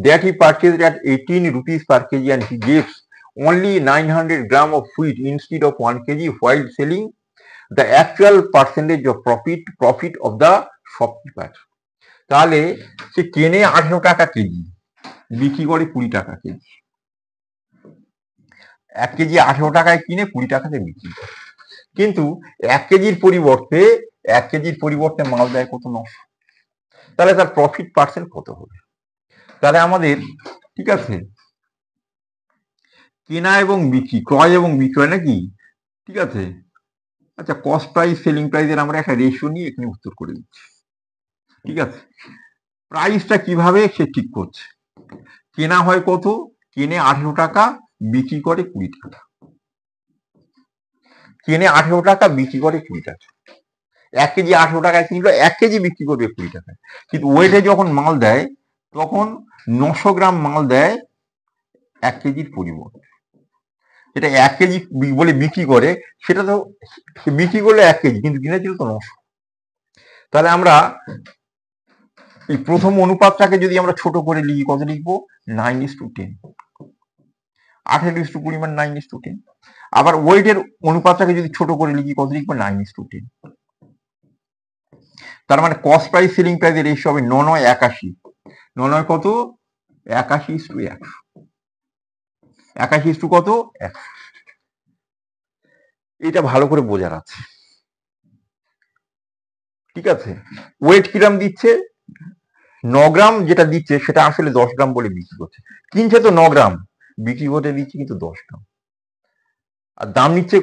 that he purchased at 18 rupees per kg and he gives only 900 gram of wheat instead of 1 kg while selling the actual percentage of profit of the shopkeeper. তাহলে সে কেনে 18 টাকা KG, বিক্রি করে 20 টাকা KG. 1 KG 18 টাকায় কিনে 20 টাকাতে বিক্রি করে, কিন্তু 1 কেজির পরিবর্তে মাল দেয় কত? 900। তাহলে তার প্রফিট পার্সেন্ট কত হবে? তাহলে আমাদের ঠিক আছে কেনা এবং বিক্রি, ক্রয় এবং বিক্রয় নাকি, ঠিক আছে। আচ্ছা, কস্ট প্রাইস সেলিং প্রাইসের আমরা একটা রেশিও নিয়ে এখানে উত্তর করে দিচ্ছি, ঠিক আছে। প্রাইসটা কিভাবে সে ঠিক করছে, কেনা হয় কত, কেনে 18 টাকা, বিক্রি করে 20 টাকা। কেনে 18 টাকা, বিক্রি করে 20 টাকা। 1 কেজি 18 টাকায় কিনলো, 1 কেজি বিক্রি করবে 20 টাকায়। কিন্তু ওয়েটে যখন মাল দেয় তখন 900 গ্রাম মাল দেয় 1 কেজির পরিবর্তে। যেটা 1 কেজি বলে বিক্রি করে সেটা তো বিক্রি করলে 1 কেজি, কিন্তু কিনেছিল তো 900। তাহলে আমরা এই প্রথম অনুপাতটাকে যদি আমরা ছোট করে লিখি, কত লিখবো? 9:10। 18:20 পরিমাণ 9:10। আবার ওয়েটের অনুপাতটাকে যদি ছোট করে লিখি, কত লিখবো? 9:10। তার মানে কস্ট প্রাইস সেলিং প্রাইসের রেশিও হবে 9 81। 9 কত? 81:100। 81 কত? 100। এটা ভালো করে বোঝার আছে, ঠিক আছে। ওয়েট কিরাম দিচ্ছে? 9 গ্রাম যেটা দিচ্ছে সেটা আসলে 10 গ্রাম বলে বিক্রি করছে। কিনছে তো 9 গ্রাম, বিক্রি করতে দিচ্ছে কিন্তু 10 গ্রাম। আর দাম নিচ্ছে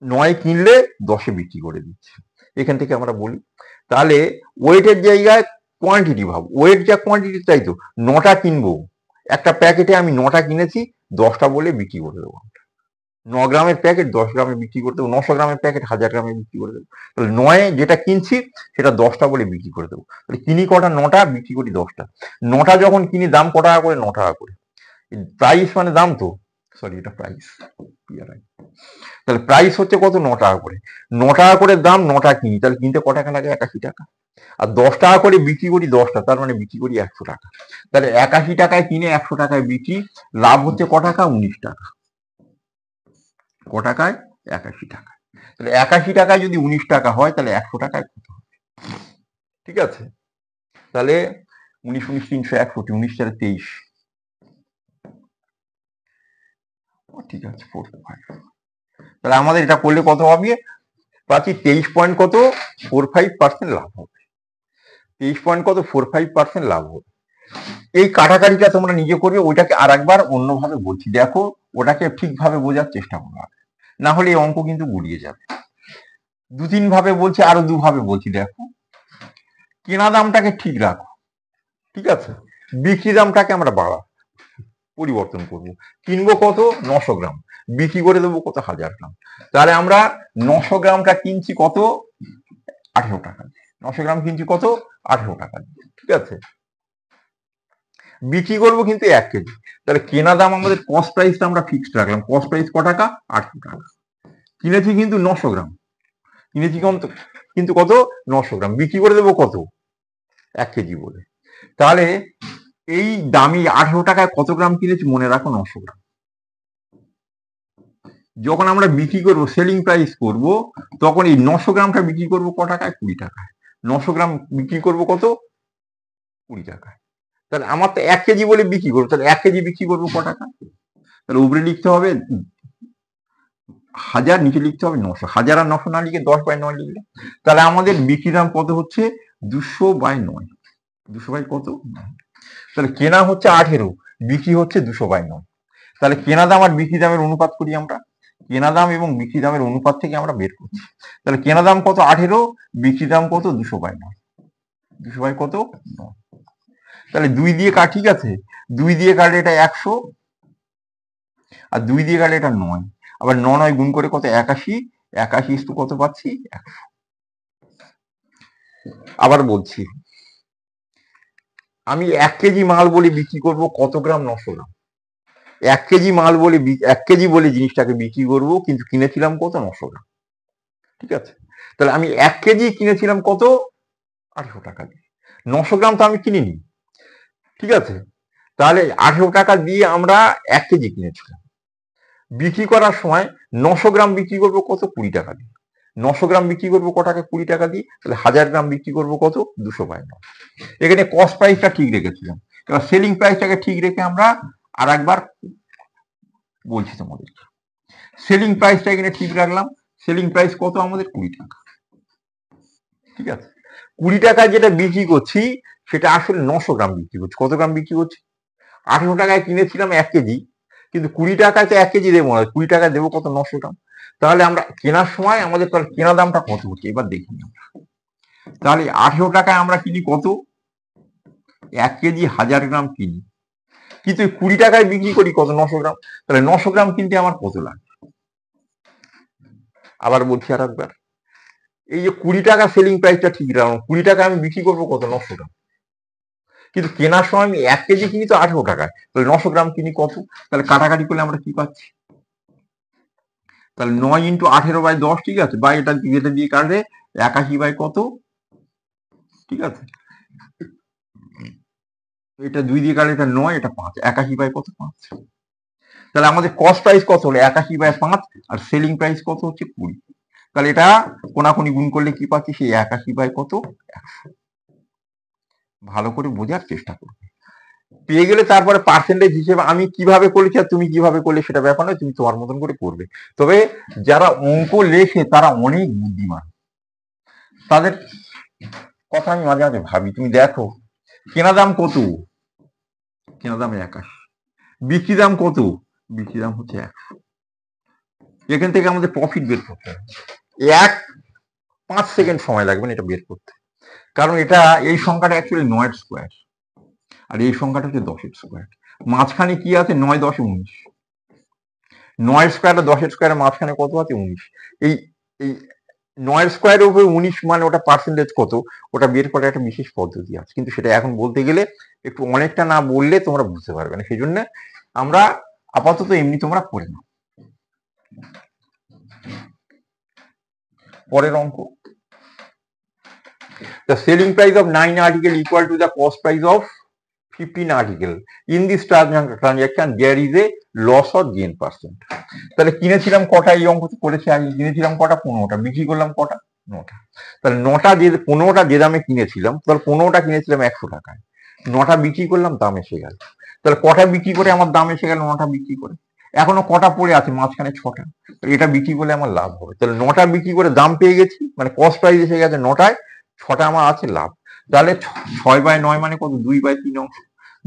9 কিনলে 10 বিক্রি করে দিচ্ছে। এখান থেকে আমরা বলি তাহলে ওয়েটের জায়গায় কোয়ান্টিটি ভাবো, ওয়েট যা কোয়ান্টিটি তাই তো। 9টা কিনবো, একটা প্যাকেটে আমি 9টা কিনেছি, 10টা বলে বিক্রি করে দেবো। 9 গ্রামের প্যাকেট 10 গ্রামে বিক্রি করে দেবো, 900 গ্রামের প্যাকেট 1000 গ্রামে বিক্রি করে দেবো। তাহলে 9 যেটা কিনছি সেটা 10টা বলে বিক্রি করে দেবো। তাহলে কিনি কটা? 9টা, বিক্রি করি 10টা। 9টা যখন কিনি দাম ক টাকা করে? 9 টাকা করে। প্রাইস মানে দাম তো, সরি এটা প্রাইস। তাহলে প্রাইস হচ্ছে কত? 9 টাকা করে। 9 টাকা করে দাম, 9টা কিনি, তাহলে কিনতে ক টাকা লাগে? 81 টাকা। আর 10 টাকা করে বিক্রি করি 10টা, তার মানে বিক্রি করি 100 টাকা। তাহলে 81 টাকায় কিনে 100 টাকায় বিক্রি, লাভ হচ্ছে ক টাকা? 19 টাকা। ক টাকায়? 81 টাকা। তাহলে 81 টাকায় যদি 19 টাকা হয় তাহলে 100 টাকায় কত হবে? ঠিক আছে, তাহলে 19 19 361, 19 4 23, ঠিক আছে 45। তাহলে আমাদের এটা করলে কত হবে? পাচ্ছি 23 পয়েন্ট কত? 45% লাভ হবে। 23 পয়েন্ট কত? 45% লাভ হবে। এই কাটাকাটিটা তোমরা নিজে করবে, ওইটাকে আর একবার অন্যভাবে বলছি, দেখো ওটাকে ঠিকভাবে বোঝার চেষ্টা করো, না হলে এই অঙ্ক কিন্তু গুলিয়ে যাবে। 2-3 ভাবে বলছি, আরো 2 ভাবে বলছি। দেখো, কেনা দামটাকে ঠিক রাখো, ঠিক আছে। বিক্রি দামটাকে আমরা পরিবর্তন করবো। কিনবো কত? 900 গ্রাম, বিক্রি করে দেবো কত? 1000 গ্রাম। তাহলে আমরা 900 গ্রামটা কিনছি কত? 18 টাকা। 900 গ্রাম কিনছি কত? 18 টাকা, ঠিক আছে। বিক্রি করবো কিন্তু 1 কেজি। তাহলে কেনা দাম আমাদের কস্ট প্রাইসটা আমরা ফিক্সড রাখলাম। কস্ট প্রাইস ক টাকা? 18 টাকা। কিনেছি কিন্তু 900 গ্রাম, কিনেছি কিন্তু কত? 900 গ্রাম। বিক্রি করে দেবো কত? 1 কেজি বলে। তাহলে এই দামি 18 টাকায় কত গ্রাম কিনেছি? মনে রাখো 900 গ্রাম। যখন আমরা বিক্রি করব, সেলিং প্রাইস করব, তখন এই 900 গ্রামটা বিক্রি করব ক টাকায়? 20 টাকায়। 900 গ্রাম বিক্রি করব কত? 20 টাকায়। তাহলে আমার তো 1 কেজি বলে বিক্রি করবো, তাহলে 1 কেজি বিক্রি করবো ক টাকা? তাহলে উপরে লিখতে হবে 1000, নিচে লিখতে হবে 900। 1000 আর 900 না লিখে 10/9 লিখলে, তাহলে আমাদের বিক্রি দাম কত হচ্ছে? 200/9। 200 কত? 9। তাহলে কেনা হচ্ছে 18, বিক্রি হচ্ছে 200/9। তাহলে কেনা দাম আর বিক্রি দামের অনুপাত করি আমরা। কেনা দাম এবং বিক্রি দামের অনুপাত থেকে আমরা বের করছি। তাহলে কেনা দাম কত? 18, বিক্রি দাম কত? 200/9। 200 কত? 9। তাহলে 2 দিয়ে কাট, ঠিক আছে। 2 দিয়ে কাটলে এটা 100, আর 2 দিয়ে কাটলে এটা 9। আবার 9 9 গুণ করে কত? 81। 81 কত পাচ্ছি? 100। আবার বলছি, আমি 1 কেজি মাল বলে বিক্রি করব কত গ্রাম? 900 গ্রাম। 1 কেজি মাল বলে 1 কেজি বলে জিনিসটাকে বিক্রি করব, কিন্তু কিনেছিলাম কত? 900 গ্রাম, ঠিক আছে। তাহলে আমি 1 কেজি কিনেছিলাম কত? 18 টাকা দিয়ে। 900 গ্রাম তো আমি কিনিনি, ঠিক আছে? তাহলে 18 টাকা দিয়ে আমরা 1 কেজি কিনেছিলাম। বিক্রি করার সময় 900 গ্রাম বিক্রি করবো কত? 20 টাকা দিয়ে। 900 গ্রাম বিক্রি করবো ক টাকা? 20 টাকা দিয়ে। তাহলে 1000 গ্রাম বিক্রি করবো কত? 252। এখানে কস্ট প্রাইসটা ঠিক রেখেছিলাম। এবার সেলিং প্রাইসটাকে ঠিক রেখে আমরা আর একবার বলছি তোমাদের। সেলিং প্রাইসটা এখানে ঠিক রাখলাম। সেলিং প্রাইস কত আমাদের? 20 টাকা, ঠিক আছে? 20 টাকায় যেটা বিক্রি করছি সেটা আসলে 900 গ্রাম বিক্রি করছি। কত গ্রাম বিক্রি করছি? 18 টাকায় কিনেছিলাম 1 কেজি, কিন্তু 20 টাকায় তো 1 কেজি দেবো না, 20 টাকায় দেবো কত? 900 গ্রাম। তাহলে আমরা কেনার সময় আমাদের তাহলে কেনা দামটা কত হচ্ছে এবার দেখি আমরা। তাহলে 18 টাকায় আমরা কিনি কত? 1 কেজি 1000 গ্রাম কিনি, কিন্তু 20 টাকায় বিক্রি করি কত? 900 গ্রাম। তাহলে 900 গ্রাম কিনতে আমার কত লাগে? আবার বলছি আর একবার, এই যে 20 টাকা সেলিং প্রাইসটা ঠিক রাখলাম, 20 টাকায় আমি বিক্রি করবো কত? 900 গ্রাম। কিন্তু কেনার সময় আমি 1 কেজি কিনি তো 18 টাকায়, তাহলে 900 গ্রাম কিনি কত? তাহলে কাটাকাটি করলে আমরা কি পাচ্ছি? তাহলে 9 ইন্টু 18/10, ঠিক আছে, বা এটা দিয়ে কাটলে 81 বাই কত, ঠিক আছে? এটা 2 দিয়ে কাটলে এটা 9, এটা 5, 81 বাই কত? 5। তাহলে আমাদের কস্ট প্রাইস কত হলো? 81 বাই 5, আর সেলিং প্রাইস কত হচ্ছে? 20। তাহলে এটা কোনাকুনি গুণ করলে কি পাচ্ছি? সেই 81 বাই কত? 100। ভালো করে বোঝার চেষ্টা করবে। পেয়ে গেলে তারপরে পার্সেন্টেজ হিসেবে আমি কিভাবে করেছি আর তুমি কিভাবে করলে সেটা ব্যাপার নয়, তুমি তোমার মতন করে করবে। তবে যারা অঙ্ক লেখে তারা অনেক বুদ্ধিমান, তাদের কথা আমি মাঝে মাঝে ভাবি। তুমি দেখো, কেনা দাম কত? কেনা দাম 81। বিক্রি দাম কত? বিক্রি দাম হচ্ছে 100। এখান থেকে আমাদের প্রফিট বের করতে হবে। 5 সেকেন্ড সময় লাগবে এটা বের করতে, কারণ এটা এই সংখ্যাটা অ্যাকচুয়ালি 9 স্কোয়ার, আর এই সংখ্যাটা হচ্ছে 10 স্কোয়ার। মাঝখানে কি আছে? 9 10 19। 9 স্কোয়ার আর 10 স্কোয়ারের মাঝখানে কত আছে? 19। এই এই 9 স্কোয়ারের উপরে 19 মানে ওটা পার্সেন্টেজ কত, ওটা বের করার একটা বিশেষ পদ্ধতি আছে, কিন্তু সেটা এখন বলতে গেলে একটু অনেকটা না বললে তোমরা বুঝতে পারবে না, সেই জন্য আমরা আপাতত এমনি তোমরা করে নাও। পরের অঙ্ক, the selling price of 9 article equal to the cost price of 15 article. In this transaction there is a loss or gain percent. তাহলে কিনেছিলাম কটা? এই অঙ্ক করেছি আগে। কিনেছিলাম কটা? 15টা। বিক্রি করলাম কটা? 9টা। তাহলে 9টা যে 15টা যে দামে কিনেছিলাম, তাহলে 15টা কিনেছিলাম 100 টাকায়, 9টা বিক্রি করলাম, দাম এসে গেল। তাহলে কটা বিক্রি করে আমার দাম এসে গেল? 9টা বিক্রি করে। এখনো কটা পড়ে আছে? মাঝখানে 6টা। এটা বিক্রি করলে আমার লাভ হবে। তাহলে 9টা বিক্রি করে দাম পেয়ে গেছি, মানে কস্ট প্রাইস এসে গেছে 9টায়, 6টা আমার আছে লাভ। তাহলে 6/9 মানে কত? 2/3 অংশ।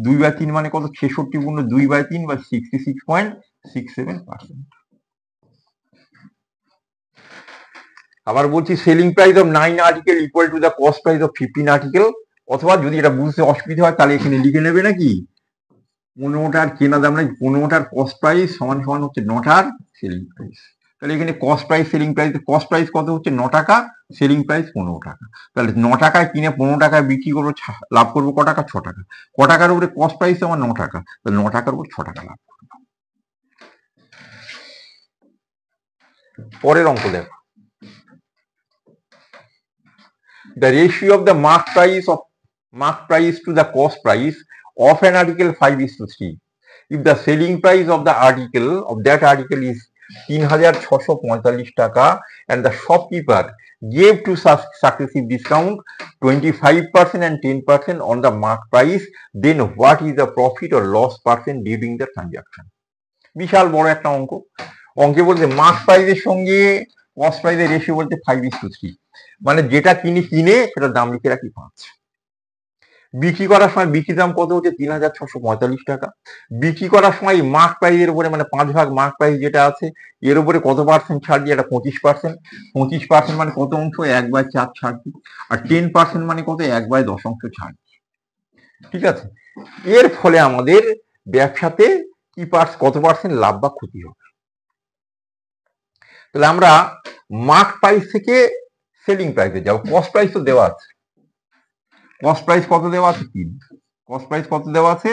2/3 মানে কত? 66 গুণ 2/3 বা 66.67%। আবার বলছি, selling price of 9 article equal to the cost price of 15 article. অথবা যদি এটা বুঝতে অসুবিধা হয় তাহলে এখানে লিখে নেবে নাকি, 15টার কেনা দাম, 15টার কস্ট প্রাইস সমান সমান হচ্ছে 9টার সেলিং প্রাইস। তাহলে এখানে cost price selling price, cost price কত হচ্ছে? 9 টাকা, সেলিং প্রাইস 15 টাকা। তাহলে 9 টাকায় কিনে 15 টাকায় বিক্রি করবো, লাভ করবো ক টাকা? 6 টাকা। ক টাকার উপরে কস্ট প্রাইস আমার? 9 টাকা। তাহলে 9 টাকার উপর 6 টাকা লাভ করবো। পরের অঙ্ক দেখো, the ratio of the mark price to the cost price of an article 5:3. If the selling price of the article of that article is 3645 টাকা and the shopkeeper gave to successive discount 25% and 10% on the mark price, then what is the profit or loss percent during the transaction? বিশাল বড় একটা অঙ্ক। অঙ্কে বলতে mark প্রাইসের সঙ্গে cost প্রাইসের ratio বলতে 5:3, মানে যেটা কিনে সেটার দাম লিখে রাখি 5। বিক্রি করার সময় বিক্রি দাম কত হচ্ছে? 3645 টাকা। বিক্রি করার সময় মার্ক প্রাইসের উপরে, মানে 5 ভাগ মার্ক প্রাইস যেটা আছে এর উপরে কত পার্সেন্ট ছাড় দিয়ে? এটা 25%। 25% মানে কত অংশ? 1/4 ছাড় দিই। আর 10% মানে কত? 1/10 অংশ ছাড়। ঠিক আছে, এর ফলে আমাদের ব্যবসাতে কি কত পার্সেন্ট লাভ বা ক্ষতি হবে। তাহলে আমরা মার্ক প্রাইস থেকে সেলিং প্রাইসে যাবো। কস্ট প্রাইস তো দেওয়া আছে, কস্ট প্রাইস কত দেওয়া আছে? 3। কস্ট প্রাইস কত দেওয়া আছে?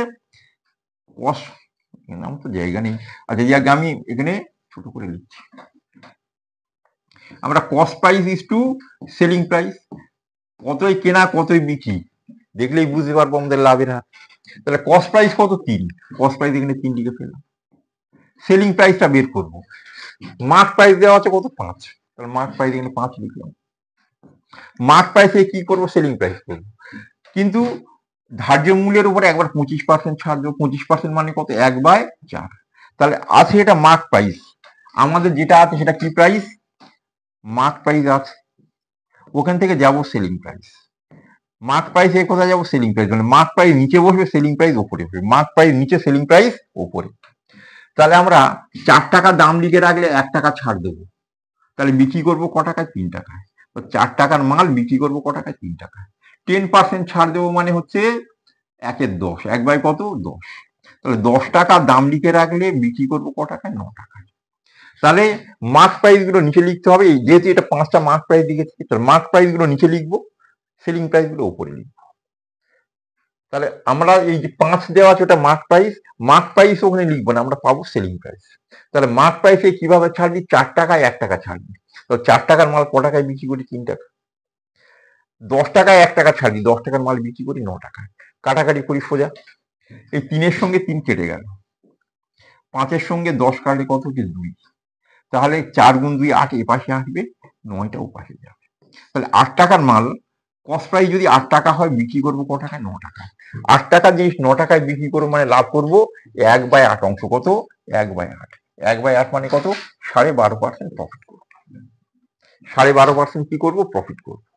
কস্ট নাম তো জায়গা নেই, আচ্ছা জায়গা আমি এখানে ছোট করে লিখছি। আমরা cost price is to selling price, কতই কেনা কতই বিক্রি, দেখলেই বুঝতে পারবো আমাদের লাভের হার। তাহলে কস্ট প্রাইস কত? 3। কস্ট প্রাইস এখানে 3 লিখে ফেললাম। সেলিং প্রাইসটা বের করবো। মার্ক প্রাইস দেওয়া আছে কত? 5। তাহলে মার্ক প্রাইস এখানে 5 লিখলাম। মার্ক প্রাইসে কি করবো? সেলিং প্রাইস করবো। কিন্তু ধার্য মূল্যের উপরে একবার 25% ছাড় দেবো। 25% মানে কত? 1/4। তাহলে আছে এটা মার্ক প্রাইস। আমাদের যেটা আছে সেটা কি প্রাইস? মার্ক প্রাইস আছে। ওখান থেকে যাব সেলিং প্রাইস। মার্ক প্রাইস এর কোথায় যাবো? Selling price. মানে মার্ক প্রাইস নিচে বসবে, সেলিং প্রাইস ওপরে বসবে। মার্ক প্রাইস নিচে, সেলিং প্রাইস ওপরে। তাহলে আমরা 4 টাকা দাম লিখে রাখলে 1 টাকা ছাড় দেবো। তাহলে বিক্রি করবো ক টাকায়? 3 টাকায়। তো 4 টাকার মাল বিক্রি করবো ক টাকায়? 3 টাকায়। 10% ছাড় দেবো মানে হচ্ছে 1 এর 10। 1 / কত? 10। তাহলে 10 টাকা দাম লিখে রাখলে বিক্রি করবো ক টাকায়? 9 টাকায়। তাহলে মার্ক প্রাইস গুলো নিচে লিখতে হবে। যেহেতু এটা 5টা মার্ক প্রাইস লিখেছি, তাহলে মার্ক প্রাইস গুলো নিচে লিখবো, সেলিং প্রাইস গুলো উপরে লিখবো। তাহলে আমরা এই যে 5 দেওয়া আছে ওটা মার্ক প্রাইস, মার্ক প্রাইস ওখানে লিখবো না, আমরা পাবো সেলিং প্রাইস। তাহলে মার্ক প্রাইসে কিভাবে ছাড় দিই? 4 টাকায় 1 টাকা ছাড় দিই। তো 4 টাকার মাল ক টাকায় বিক্রি করি? 3 টাকা। 10 টাকায় 1 টাকা ছাড় দিই, 10 টাকার মাল বিক্রি করি 9 টাকায়। কাটাকাটি করি সোজা। এই 3-এর সঙ্গে 3 কেটে গেল। 5-এর সঙ্গে 10 কাটলে কত হচ্ছে? 2। তাহলে 4 গুণ 2 8 এপাশে আসবে, 9টা ওপাশে যাবে। তাহলে 8 টাকার মাল কস্ট প্রাইস যদি 8 টাকা হয়, বিক্রি করবো ক টাকায়? 9 টাকায়। 8 টাকা জিনিস 9 টাকায় বিক্রি করবো মানে লাভ করবো 1/8 অংশ। কত? 1/8। 1/8 মানে কত? 12.5% প্রফিট করবো। 12.5% কি করবো? প্রফিট করবো।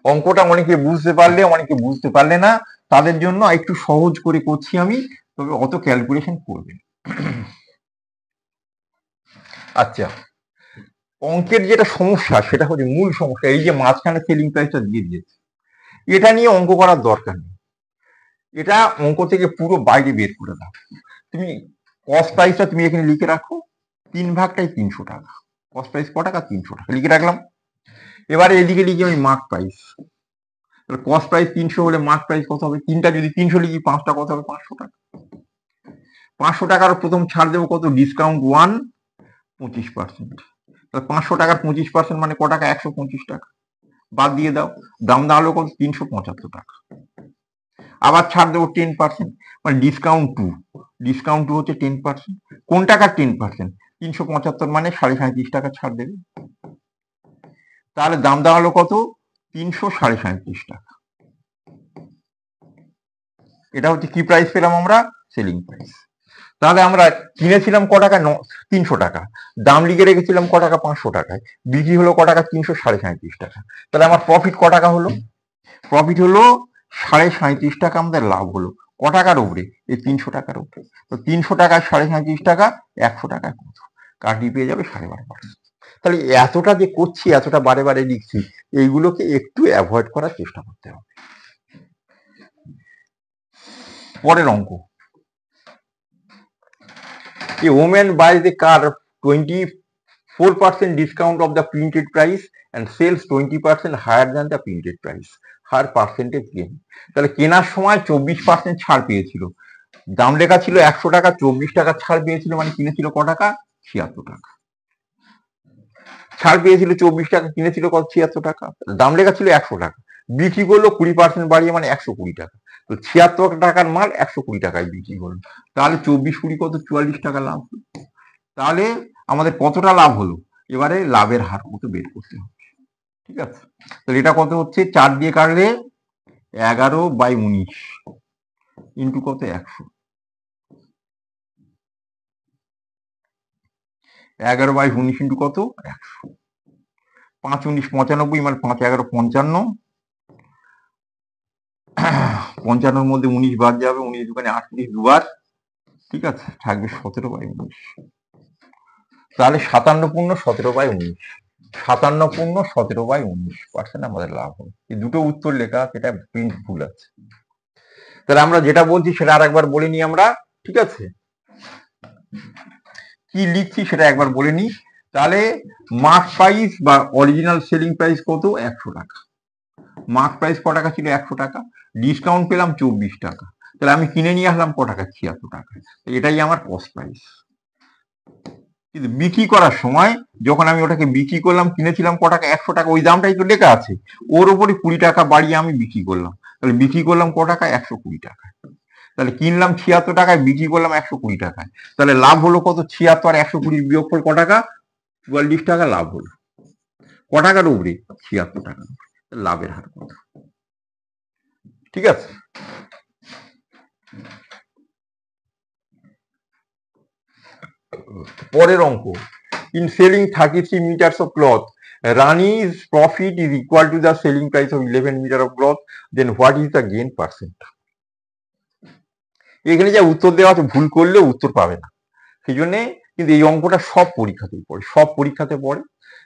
অঙ্কটা অনেকে বুঝতে পারলে, অনেকে বুঝতে পারলে না, তাদের জন্য একটু সহজ করে করছি আমি, তবে অত ক্যালকুলেশন করবেন। আচ্ছা, অঙ্কের যেটা সমস্যা সেটা হচ্ছে মূল সমস্যা, এই যে মাঝখানে সেলিং প্রাইসটা দিয়ে দিয়েছে, এটা নিয়ে অঙ্ক করার দরকার নেই। এটা অঙ্ক থেকে পুরো বাইরে বের করে দাও। তুমি কস্ট প্রাইসটা তুমি এখানে লিখে রাখো, 3 ভাগটাই 300 টাকা। কস্ট প্রাইস ক টাকা? 300 টাকা লিখে রাখলাম। এবারে এদিকে লিখি আমি মার্ক প্রাইস। কস্ট প্রাইস 300 হলে মার্ক প্রাইস কত হবে? 3টা যদি 300 লিখি, 5টা কত হবে? 500 টাকা। 500 টাকার প্রথম ছাড় দেবো কত? ডিসকাউন্ট 1, 25%। তাহলে 500 টাকার 25% মানে ক টাকা? 125 টাকা। বাদ দিয়ে দাও, দাম দাঁড়ালো কত? 375 টাকা। আবার ছাড় দেবো 10%, মানে ডিসকাউন্ট 2। ডিসকাউন্ট 2 হচ্ছে 10%। কোন টাকার 10%? 375 মানে 37.5 টাকা ছাড় দেবে। তাহলে দাম দাঁড়ালো কত? 337.5 টাকা। এটা হচ্ছে কি প্রাইস পেলাম আমরা? Selling price. তাহলে আমরা কিনেছিলাম ক টাকা? 300 টাকা। দাম লিখে রেখেছিলাম ক টাকা? 500 টাকায়। বিক্রি হলো ক টাকা? 337.5 টাকা। তাহলে আমার প্রফিট ক টাকা হলো? প্রফিট হলো 37.5 টাকা আমাদের লাভ হলো। ক টাকার উপরে? এই 300 টাকার উপরে। তো 300 টাকায় 37.5 টাকা, 100 টাকায় কত? কাটিয়ে পেয়ে যাবে 12.5%। তাহলে এতটা যে করছি, এতটা বারে বারে লিখছি, এইগুলোকে একটু অ্যাভয়েড করার চেষ্টা করতে হবে। পরের অঙ্ক, A woman buys a car 24% discount of the printed price and sells 20% higher than the printed price. Her percentage gain. তাহলে কেনার সময় 24% ছাড় পেয়েছিল। দাম লেখা ছিল 100 টাকা, 24 টাকা ছাড় পেয়েছিল, মানে কিনেছিল ক টাকা? 76 টাকা। ছাড় পেয়েছিল 24 টাকা, কিনেছিল কত? 76 টাকা। দাম লেখা ছিল 100 টাকা, বিক্রি করলো 20% বাড়িয়ে, মানে 120 টাকা। তো 76 টাকার মাল 120 টাকায় বিক্রি করলো। তাহলে 24 × 20 কত? 44 টাকা লাভ। তাহলে আমাদের কতটা লাভ হলো? এবারে লাভের হার কত বের করতে হবে। ঠিক আছে, তাহলে এটা কত হচ্ছে? 4 দিয়ে কাটলে 11/19 ইন্টু কত? 100। 11/19 ইন্টু কত? 100। 5 × 19 = 95, মানে 5 × 11 = 55। 55-র মধ্যে 19 বাদ যাবে, 19 × 2 = 38 দুবার। ঠিক আছে, থাকবে 17/19। তাহলে 57.17/19। 57.17/19% আমাদের লাভ হবে। এই দুটো উত্তর লেখা, সেটা প্রিন্ট ভুল আছে। তাহলে আমরা যেটা বলছি সেটা আর একবার বলে নিই আমরা। ঠিক আছে, কি লিখছি সেটা একবার বলে নিই। তাহলে মার্ক প্রাইস বা অরিজিনাল সেলিং প্রাইস কত? 100 টাকা। মার্ক প্রাইস ক টাকা ছিল? 100 টাকা। ডিসকাউন্ট পেলাম 24 টাকা। তাহলে আমি কিনে নিয়ে আসলাম ক টাকা? 76 টাকা। এটাই আমার কস্ট প্রাইস। কিন্তু বিক্রি করার সময় যখন আমি ওটাকে বিক্রি করলাম, কিনেছিলাম ক টাকা, 100 টাকা, ওই দামটাই তো লেখা আছে, ওর উপরে 20 টাকা বাড়িয়ে আমি বিক্রি করলাম। তাহলে বিক্রি করলাম ক টাকা, 120 টাকায়। তাহলে কিনলাম 76 টাকায়, বিক্রি করলাম 120 টাকায়। তাহলে লাভ হলো কত? 76 আর 120 বিয়োগ করে ক টাকা? 44 টাকা লাভ হলো। ক টাকার উপরে? 76 টাকার উপরে। লাভের হার কত? ঠিক আছে। পরের অঙ্ক, in selling 33 meters of cloth, Rani's profit is equal to the selling price of 11 meter of cloth, then what is the gain percent? এখানে যা উত্তর দেওয়া আছে, ভুল করলেও উত্তর পাবে না। সেই জন্য কিন্তু এই অঙ্কটা সব পরীক্ষাতেই পড়ে, সব পরীক্ষাতে পড়ে,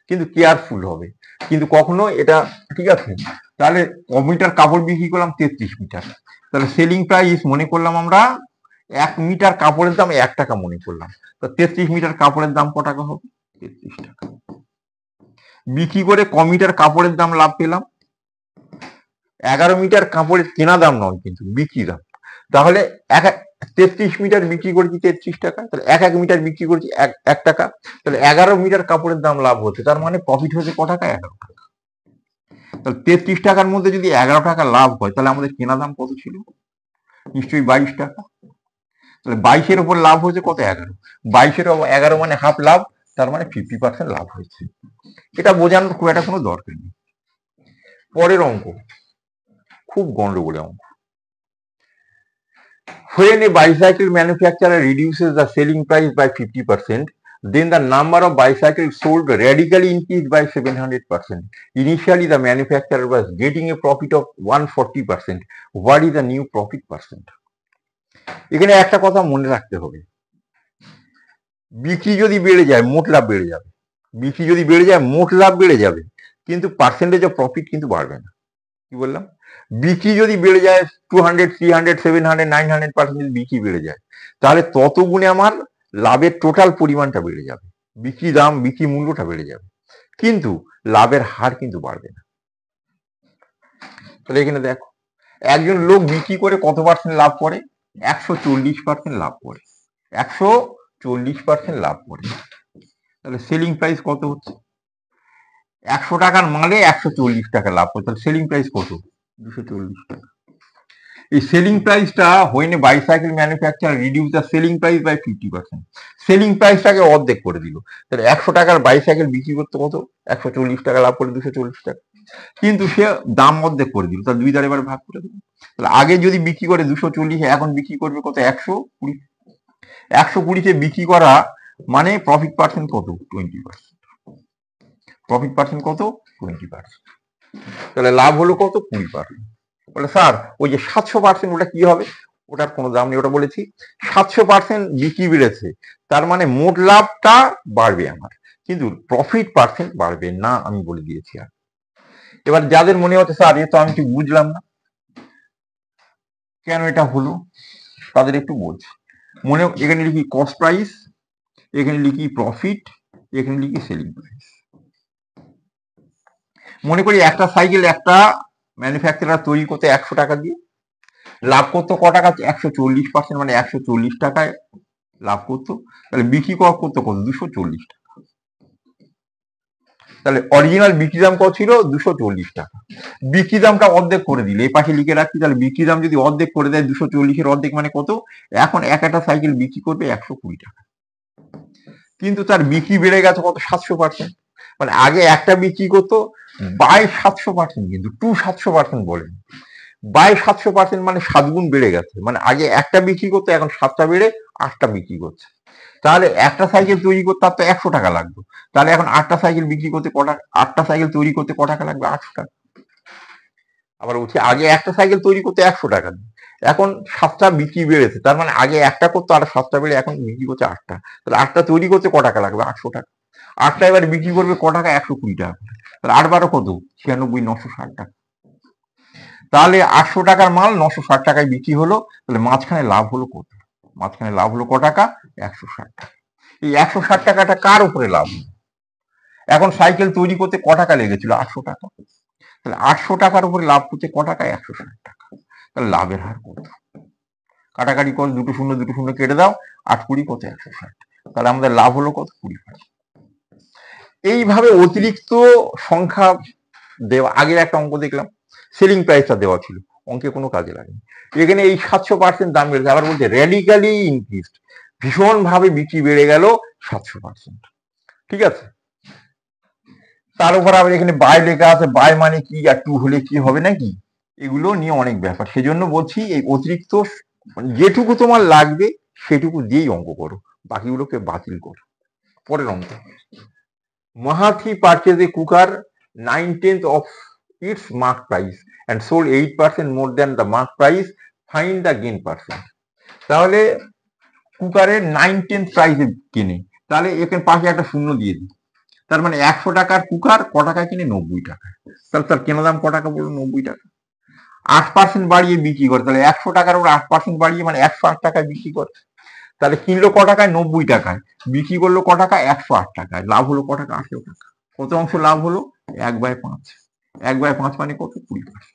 কিন্তু কেয়ারফুল হবে। কিন্তু কখনো এটা, ঠিক আছে, তাহলে ক মিটার কাপড় বিক্রি করলাম? 33 মিটার। তাহলে সেলিং প্রাইস মনে করলাম আমরা 1 মিটার কাপড়ের দাম 1 টাকা মনে করলাম। তো 33 মিটার কাপড়ের দাম ক টাকা হবে? 33 টাকা। বিক্রি করে ক মিটার কাপড়ের দাম লাভ পেলাম? 11 মিটার কাপড়ের কেনা দাম নয়, কিন্তু বিক্রি দাম। তাহলে 33 মিটার বিক্রি করেছি 33 টাকা, তাহলে 1 মিটার বিক্রি করেছি 1 টাকা, তাহলে 11 মিটার কাপড়ের দাম লাভ হচ্ছে, তার মানে প্রফিট হচ্ছে ক টাকা? 11 টাকা। তাহলে 33 টাকার মধ্যে যদি 11 টাকা লাভ হয়, তাহলে আমাদের কেনা দাম কত ছিল? নিশ্চয়ই 22 টাকা। তাহলে 22-এর উপর লাভ হয়েছে কত? 11। 22-এর 11 মানে হাফ লাভ, তার মানে 50% লাভ হয়েছে। এটা বোঝানোর খুব একটা কোনো দরকার নেই। পরের অঙ্ক খুব গন্ডগোলের অঙ্ক। When a bicycle manufacturer reduces the selling price by 50%, then the number of bicycles sold radically increased by 700%. Initially, the manufacturer was getting a profit of 140%. What is the new profit percent? এখানে একটা কথা মনে রাখতে হবে, বিক্রি যদি বেড়ে যায় মোট লাভ বেড়ে যাবে, বিক্রি যদি বেড়ে যায় মোট লাভ বেড়ে যাবে, কিন্তু পার্সেন্টেজ অফ প্রফিট কিন্তু বাড়বে না। কি বললাম? বিক্রি যদি বেড়ে যায় 200, 300, 700, 900% যদি বিক্রি বেড়ে যায়, তাহলে তত গুণে আমার লাভের টোটাল পরিমাণটা বেড়ে যাবে, বিক্রি দাম, বিক্রি মূল্যটা বেড়ে যাবে, কিন্তু লাভের হার কিন্তু বাড়বে না। তাহলে এখানে দেখো, একজন লোক বিক্রি করে কত পার্সেন্ট লাভ করে? 140% লাভ করে, 140% লাভ করে। তাহলে সেলিং প্রাইস কত হচ্ছে? 100 টাকার মালে 140 টাকা লাভ করে, তাহলে সেলিং প্রাইস কত? 240 টাকা। এই সেলিং প্রাইসটা when a bicycle manufacturer reduce the selling price by 50%, selling প্রাইসটাকে অর্ধেক করে দিল। তাহলে 100 টাকার বাইসাইকেল বিক্রি করতে কত? 140 টাকা লাভ করে 240 টাকা, কিন্তু সে দাম অর্ধেক করে দিল, তাহলে 2 দ্বারা এবার ভাগ করে দিল। তাহলে আগে যদি বিক্রি করে 240, এখন বিক্রি করবে কত? 120। 120-তে বিক্রি করা মানে প্রফিট পার্সেন্ট কত? 20%। প্রফিট পার্সেন্ট কত? 20%। তাহলে লাভ হলো কত? 20%। বলে স্যার ওই যে 700% ওটা কি হবে? ওটার কোনো দাম নেই, ওটা বলেছি 700% বিক্রি বেড়েছে, তার মানে মোট লাভটা বাড়বে আমার, কিন্তু প্রফিট পার্সেন্ট বাড়বে না, আমি বলে দিয়েছি। আর এবার যাদের মনে হচ্ছে স্যার এ তো আমি ঠিক বুঝলাম না কেন এটা হলো, তাদের একটু বলছি। মনে এখানে লিখি কস্ট প্রাইস, এখানে লিখি প্রফিট, এখানে লিখি সেলিং প্রাইস। মনে করি একটা সাইকেল একটা ম্যানুফ্যাকচারার তৈরি করতে 100 টাকা দিয়ে লাভ করতো ক টাকা? 140%, মানে 140 টাকায় লাভ করতো। তাহলে বিক্রি করতো কত? 240 টাকা। তাহলে অরিজিনাল বিক্রি দাম কত ছিল? 240 টাকা। বিক্রি দামটা অর্ধেক করে দিলে, এই পাশে লিখে রাখছি, তাহলে বিক্রি দাম যদি অর্ধেক করে দেয়, 240-এর অর্ধেক মানে কত? এখন একটা সাইকেল বিক্রি করবে 120 টাকা, কিন্তু তার বিক্রি বেড়ে গেছে কত? 700%। মানে আগে একটা বিক্রি করতো বাই 700%, কিন্তু 700% বলেন, বাই 700% মানে 7 গুণ বেড়ে গেছে, মানে আগে একটা বিক্রি করতো, এখন 7টা বেড়ে 8টা বিক্রি করছে। তাহলে একটা সাইকেল তৈরি করতে তার তো 100 টাকা লাগতো, তাহলে এখন 8টা সাইকেল বিক্রি করতে ক টাকা? 8টা সাইকেল তৈরি করতে ক টাকা লাগবে? 800 টাকা। আবার বলছি আগে একটা সাইকেল তৈরি করতে 100 টাকা, এখন 7টা বিক্রি বেড়েছে, তার মানে আগে একটা করতো আর 7টা বেড়ে এখন বিক্রি করছে 8টা, তাহলে 8টা তৈরি করতে ক টাকা লাগবে? 800 টাকা। 8টা এবার বিক্রি করবে ক টাকা? 120 টাকা। তাহলে 8 12 কত? 96, 960 টাকা। তাহলে 800 টাকার মাল 960 টাকায় বিক্রি হলো, তাহলে মাঝখানে লাভ হলো কত? মাঝখানে লাভ হলো ক টাকা? 160 টাকা। এই 160 টাকাটা কার উপরে লাভ? এখন সাইকেল তৈরি করতে ক টাকা লেগেছিল? 800 টাকা। তাহলে 800 টাকার উপরে লাভ করতে ক টাকা? 160 টাকা। তাহলে লাভের হার কত? কাটাকাটি কর, দুটো শূন্য কেটে দাও, 8 20 কত? 160। তাহলে আমাদের লাভ হলো কত 20%। এইভাবে অতিরিক্ত সংখ্যা দেওয়া, আগের একটা অঙ্ক দেখলাম সেলিং প্রাইসটা দেওয়া ছিল, অঙ্কে কোনো কাজে লাগেনি। এখানে এই 700% দাম বেড়েছে, আবার বলছে র্যাডিক্যালি ইনক্রিজড, ভীষণ ভাবে বিক্রি বেড়ে গেল 700%। ঠিক আছে, তার উপর আবার এখানে বাই লেখা আছে, বাই মানে কি আর টু হলে কি হবে নাকি, এগুলো নিয়ে অনেক ব্যাপার। সেজন্য বলছি এই অতিরিক্ত যেটুকু তোমার লাগবে সেটুকু দিয়েই অঙ্ক করো, বাকিগুলোকে বাতিল করো। পরের অঙ্ক, Mahathi purchased a cooker 9/10 of its mark price and sold 8% more than the mark price. Find the gain percent. তাহলে কুকারের 9/10 প্রাইসে কিনে, তাহলে এখানে পাশে একটা শূন্য দিয়ে দিই, তার মানে 100 টাকার কুকার ক টাকায় কিনে 90 টাকা, তাহলে তার কেনা দাম ক টাকা বলবো 90 টাকা। 8% বাড়িয়ে বিক্রি করে, তাহলে 100 টাকার উপর 8% বাড়িয়ে মানে 108 টাকায় বিক্রি করে, তাহলে কিনলো ক টাকায় 90 টাকায়, বিক্রি করলো ক টাকা 108 টাকায়, লাভ হলো ক টাকা 18 টাকা। কত অংশ লাভ হলো 1/5, 1/5 মানে কত 20%।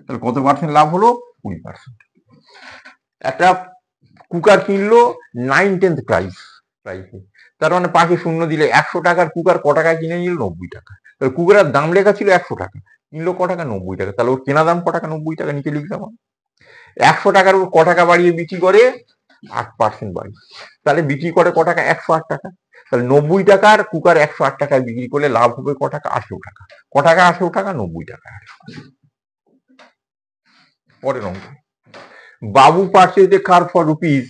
তাহলে কত পার্সেন্ট লাভ হলো 20%। একটা কুকার কিনলো 9/10 প্রাইসে, তার মানে পাশে শূন্য দিলে 100 টাকার কুকার ক টাকায় কিনে নিল 90 টাকা, তাহলে কুকারের দাম লেখা ছিল 100 টাকা, কিনলো ক টাকা 90 টাকা, তাহলে ওর কেনা দাম ক টাকা 90 টাকা, নিচে লিখলাম। 100 টাকার উপর ক টাকা বাড়িয়ে বিক্রি করে 8% বাড়ি, তাহলে বিক্রি করে ক টাকা 108 টাকা, তাহলে 90 টাকার কুকার 108 টাকায় বিক্রি করলে লাভ হবে ক টাকা 18 টাকা, ক টাকা 18 টাকা 90 টাকা। পরের অঙ্ক, বাবু purchase A car for rupees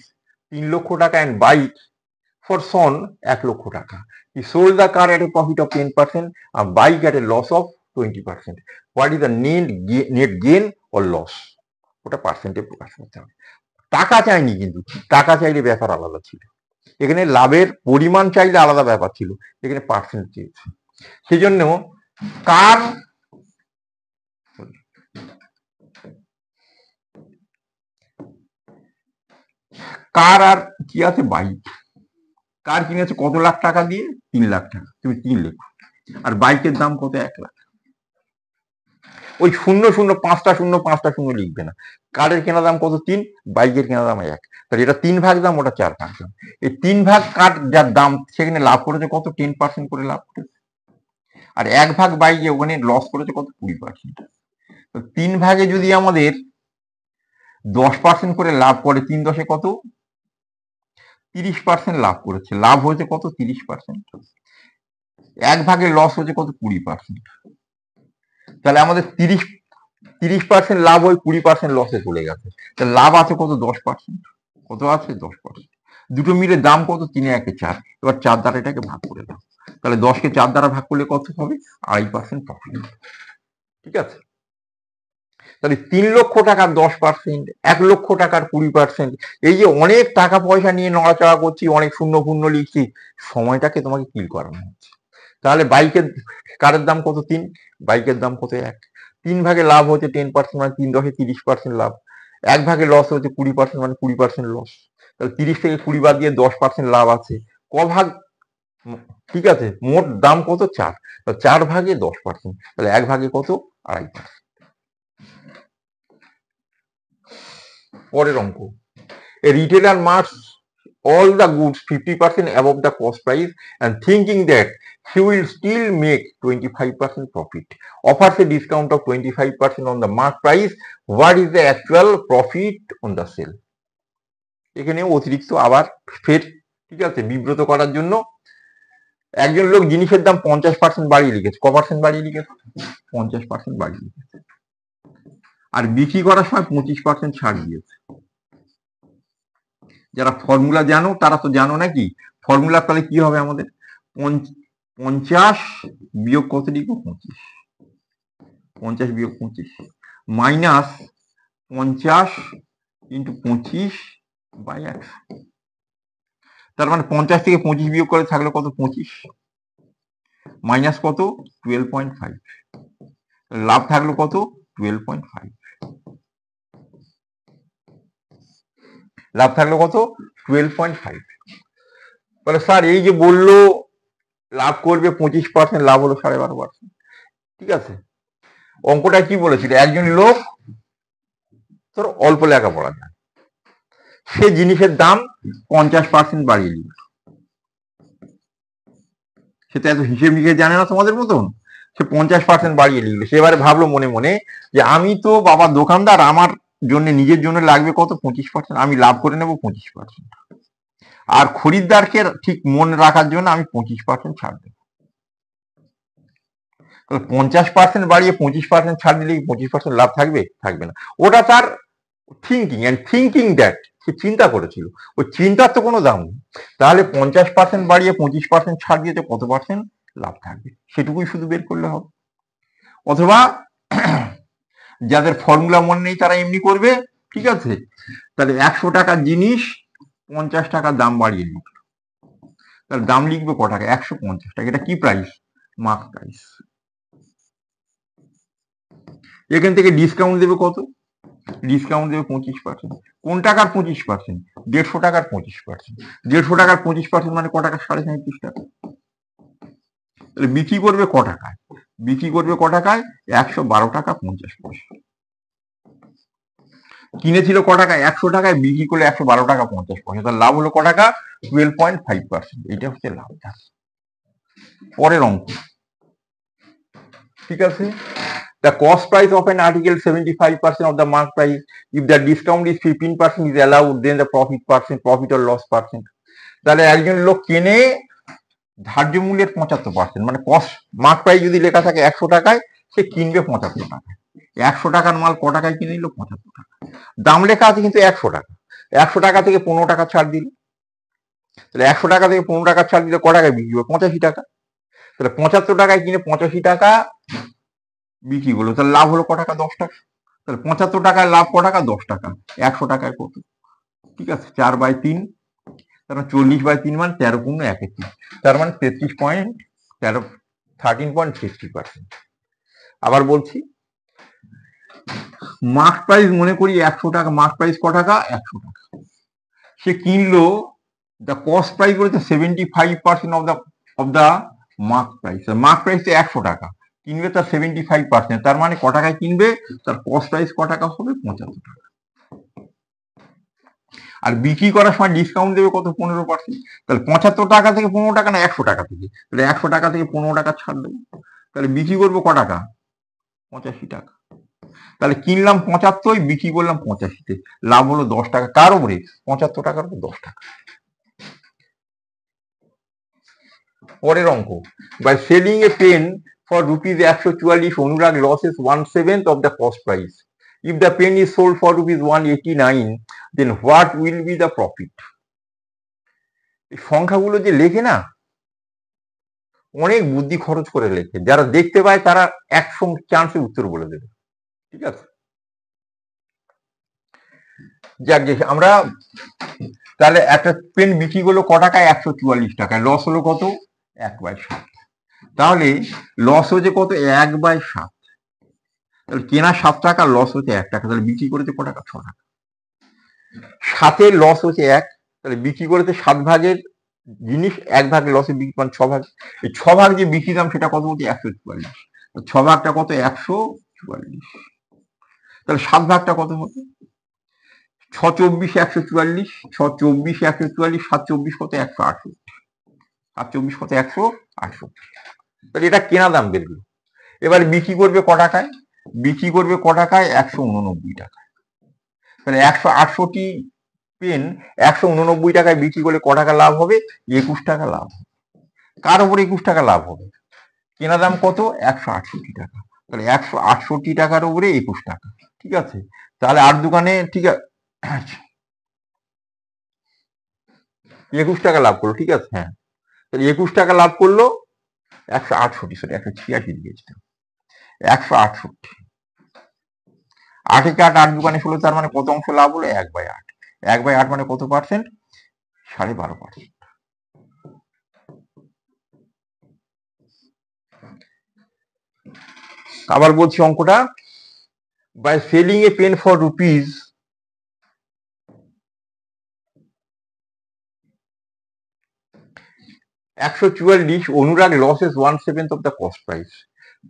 3 লক্ষ টাকা and বাইক for son 1 লক্ষ টাকা। He sold the car at a profit of 10% and bike at a loss of 20%. What is the net gain or loss? ওটা পার্সেন্টে প্রকাশ করতে হবে। টাকা চাইনি, কিন্তু টাকা চাইলে ব্যাপার আলাদা ছিল, এখানে লাভের পরিমাণ চাইলে আলাদা ব্যাপার ছিল, এখানে পার্সেন্ট চেয়েছে। সেজন্য কার আর কি আছে বাইক, কার কিনেছে কত লাখ টাকা দিয়ে 3 লাখ টাকা, তুমি 3 লেখো, আর বাইকের দাম কত 1 লাখ। ওই 0 0 5টা 0 লিখবে না, কারের কেনা দাম কত 3, বাইকের কেনা দাম 1, তাহলে এটা 3 ভাগ দাম, ওটা 4 ভাগ দাম। এই 3 ভাগ কার যার দাম সেখানে লাভ করেছে কত 10% করে লাভ করেছে, আর 1 ভাগ বাইকে ওখানে লস করেছে কত 20%। তো 3 ভাগে যদি আমাদের 10% করে লাভ করে, 3 10 কত 30% লাভ করেছে, লাভ হয়েছে কত 30%, 1 ভাগে লস হয়েছে কত 20%। তাহলে আমাদের 30% লাভ হয় 20% লসে চলে গেছে, তাহলে লাভ আছে কত 10%, কত আছে 10%। দুটো মিলে দাম কত 3 1 4, এবার 4 দ্বারা এটাকে ভাগ করে দাও, তাহলে 10কে 4 দ্বারা ভাগ করলে কত হবে 2.5% প্রফিট। ঠিক আছে, তাহলে 3 লক্ষ টাকার 10%, 1 লক্ষ টাকার 20%, এই যে অনেক টাকা পয়সা নিয়ে নড়াচড়া করছি, অনেক শূন্য শূন্য লিখছি, সময়টাকে তোমাকে কিল করানো হচ্ছে। তাহলে বাইকের কারের দাম কত 3, বাইকের দাম কত 1, 3 ভাগে লাভ হচ্ছে 10% মানে 3 10 30% লাভ, 1 ভাগে লস হচ্ছে 20% মানে 20% লস, তাহলে 30 থেকে 20 বাদ দিয়ে 10% লাভ আছে, ক ভাগ, ঠিক আছে মোট দাম কত 4, 4 ভাগে 10%, তাহলে 1 ভাগে কত 2.5%। পরের অঙ্ক, a retailer marks all the goods 50% above the cost price and thinking that he will still make 25% profit, offers a discount of 25% on the mark price. What is the actual profit on the sale? এখানে অতিরিক্ত আবার ফের, ঠিক আছে, বিব্রত করার জন্য একজন লোক জিনিসের দাম 50% বাড়িয়ে লিখেছে, ক পার্সেন্ট বাড়িয়ে লিখেছে 50% বাড়িয়ে লিখেছে, আর বিক্রি করার সময় 25% ছাড় দিয়েছে। যারা ফর্মুলা জানো তারা তো জানো নাকি, ফর্মুলা তাহলে কি হবে আমাদের 50 বিয়োগ কত লিখবো 25, 50 বিয়োগ 25 মাইনাস 50 ইন্টু 25/100, তার মানে 50 থেকে 25 বিয়োগ করে থাকলে কত 25 মাইনাস কত 12.5, লাভ থাকলো কত 12.5, লাভ থাকলো কত 12.5। তাহলে স্যার এই যে বললো লাভ করবে 25%, লাভ হলো 12.5%। ঠিক আছে, অঙ্কটা কি বলেছিল, একজন লোক তোর অল্প লেখাপড়া জানে, সে জিনিসের দাম 50% বাড়িয়ে দিল, সে তো এত হিসেব নিকেশ জানে না তোমাদের মতন, সে 50% বাড়িয়ে লিখলো। সে এবারে ভাবলো মনে মনে যে আমি তো বাবা দোকানদার, আমার জন্য নিজের জন্য লাগবে কত 25%, আমি লাভ করে নেবো 25%, আর খরিদ্দারকে ঠিক মনে রাখার জন্য আমি 25% ছাড় দেবো। 50% বাড়িয়ে 25% ছাড় দিলে 25% লাভ থাকবে? থাকবে না। ওটা তার থিঙ্কিং, অ্যান্ড থিঙ্কিং দ্যাট, সে চিন্তা করেছিল, ওই চিন্তার তো কোনো দাম নেই। তাহলে 50% বাড়িয়ে 25% ছাড় দিয়েছে, কত পার্সেন্ট লাভ থাকবে সেটুকুই শুধু বের করলে হবে। অথবা যাদের ফর্মুলা মনে নেই তারা এমনি করবে, ঠিক আছে? তাহলে 100 টাকার জিনিস 50 টাকার দাম বাড়িয়ে লিখলো, তাহলে দাম লিখবে ক টাকা? 150 টাকা। এটা কি প্রাইস? Mark price. এখান থেকে ডিসকাউন্ট দেবে কত? ডিসকাউন্ট দেবে 25%। কোন টাকার 25%? 150 টাকার 25%। 150 টাকার 25% মানে ক টাকা? 37.5 টাকা। তাহলে বিক্রি করবে ক টাকায়? বিক্রি করবে ক টাকায়? 112 টাকা 50 পয়সা। কিনেছিল ক টাকায়? 100 টাকায়, বিক্রি করলে 112 টাকা 50 পয়সা। তার লাভ হলো ক টাকা? 12.5%। এটা হচ্ছে লাভ। পরের অঙ্ক, ঠিক আছে? The cost price of an article 75% of the mark price. If the discount is 15% is allowed, then the profit or loss percent. তাহলে একজন লোক কেনে ধার্য মূল্যের 75%, মানে কস্ট মার্ক প্রাইস যদি লেখা থাকে 100 টাকায়, সে কিনবে 75 টাকায়। 100 টাকার মাল ক টাকায় কিনে নিল? 75 টাকা। দাম লেখা আছে কিন্তু 100 টাকা। 100 টাকা থেকে 15 টাকা ছাড় দিল, তাহলে 100 টাকা থেকে 15 টাকা ছাড় দিলে ক টাকায় বিক্রি হবে? 85 টাকা। তাহলে 75 টাকায় কিনে 85 টাকা বিক্রি করলো, তাহলে লাভ হলো ক টাকা? 10 টাকা। তাহলে 75 টাকায় লাভ ক টাকা? 10 টাকা। 100 টাকায় কত? ঠিক আছে, 4/3, তার মানে 40/3 মানে 13 × 1 তার মানে 13.60%। আবার বলছি, মার্ক প্রাইস মনে করি 100 টাকা। মার্ক প্রাইস ক টাকা? 100 টাকা। সে কিনলো, দ্য কস্ট প্রাইস বলেছে 75% of the mark price. Mark price 100 টাকা, কিনবে তার 75%, তার মানে ক টাকায় কিনবে? তার কস্ট প্রাইস ক টাকা হবে? 75 টাকা। আর বিক্রি করার সময় ডিসকাউন্ট দেবে কত? 15%। তাহলে 75 টাকা থেকে 15 টাকা না 100 টাকা থেকে? তাহলে 100 টাকা থেকে 15 টাকা ছাড় দেবো, তাহলে বিক্রি করবো ক টাকা? 85 টাকা। তাহলে কিনলাম 75, বিক্রি করলাম 85-তে, লাভ হলো 10 টাকা। কার উপরে? 75 টাকার উপর 10 টাকা। পরের অঙ্ক, by selling a pen for rupees 144, Anurag loses 1/7 of the cost price. If the pen is sold for rupees 189, then what will be the profit? এই সংখ্যাগুলো যে লেখে না, অনেক বুদ্ধি খরচ করে লেখে। যারা দেখতে পায় তারা 100 চান্সে উত্তর বলে দেবে, ঠিক আছে? যাক, আমরা তাহলে একটা পেন বিক্রি করলো ক টাকায়? 144 টাকায়। লস হলো কত? 1/7। তাহলে লস হচ্ছে কত? 1/7। তাহলে কেনা 7 টাকা, লস হচ্ছে 1 টাকা, তাহলে বিক্রি করেছে ক টাকা? 6 টাকা। 7-এর লস হচ্ছে 1, তাহলে বিক্রি করেছে 7 ভাগের জিনিস, 1 ভাগের লসে বিক্রি, মানে 6 ভাগ। এই 6 ভাগ যে বিক্রি দাম সেটা কত হচ্ছে? 144। 6 ভাগটা কত? 144। তাহলে 7 ভাগটা কত হবে? 6 24 144, 6 24 144, 7 24 কত? 168। 7 24 কত? 168। তাহলে এটা কেনা দাম বেরোলো। এবার বিক্রি করবে ক টাকায়? বিক্রি করবে ক টাকায়? 189 টাকায়। তাহলে 168টি পেন 189 টাকায় বিক্রি করলে ক টাকা লাভ হবে? 21 টাকা লাভ হবে। কার উপর 21 টাকা লাভ হবে? কেনা দাম কত? 168 টাকা। তাহলে 168 টাকার উপরে 21 টাকা, ঠিক আছে? তাহলে আর দোকানে, ঠিক আছে, 21 টাকা লাভ করলো, ঠিক আছে? হ্যাঁ, তাহলে 21 টাকা লাভ করলো। 168, সরি 186 দিয়েছিলাম, 168। 8 কে 8 দোকানে 16, তার মানে কত অংশ লাভ হলো? 1/8। 1/8 মানে কত পার্সেন্ট? 12.5%। আবার বলছি অঙ্কটা, by selling a pen for rupees 144, Anurag loses 1/7 of the cost price.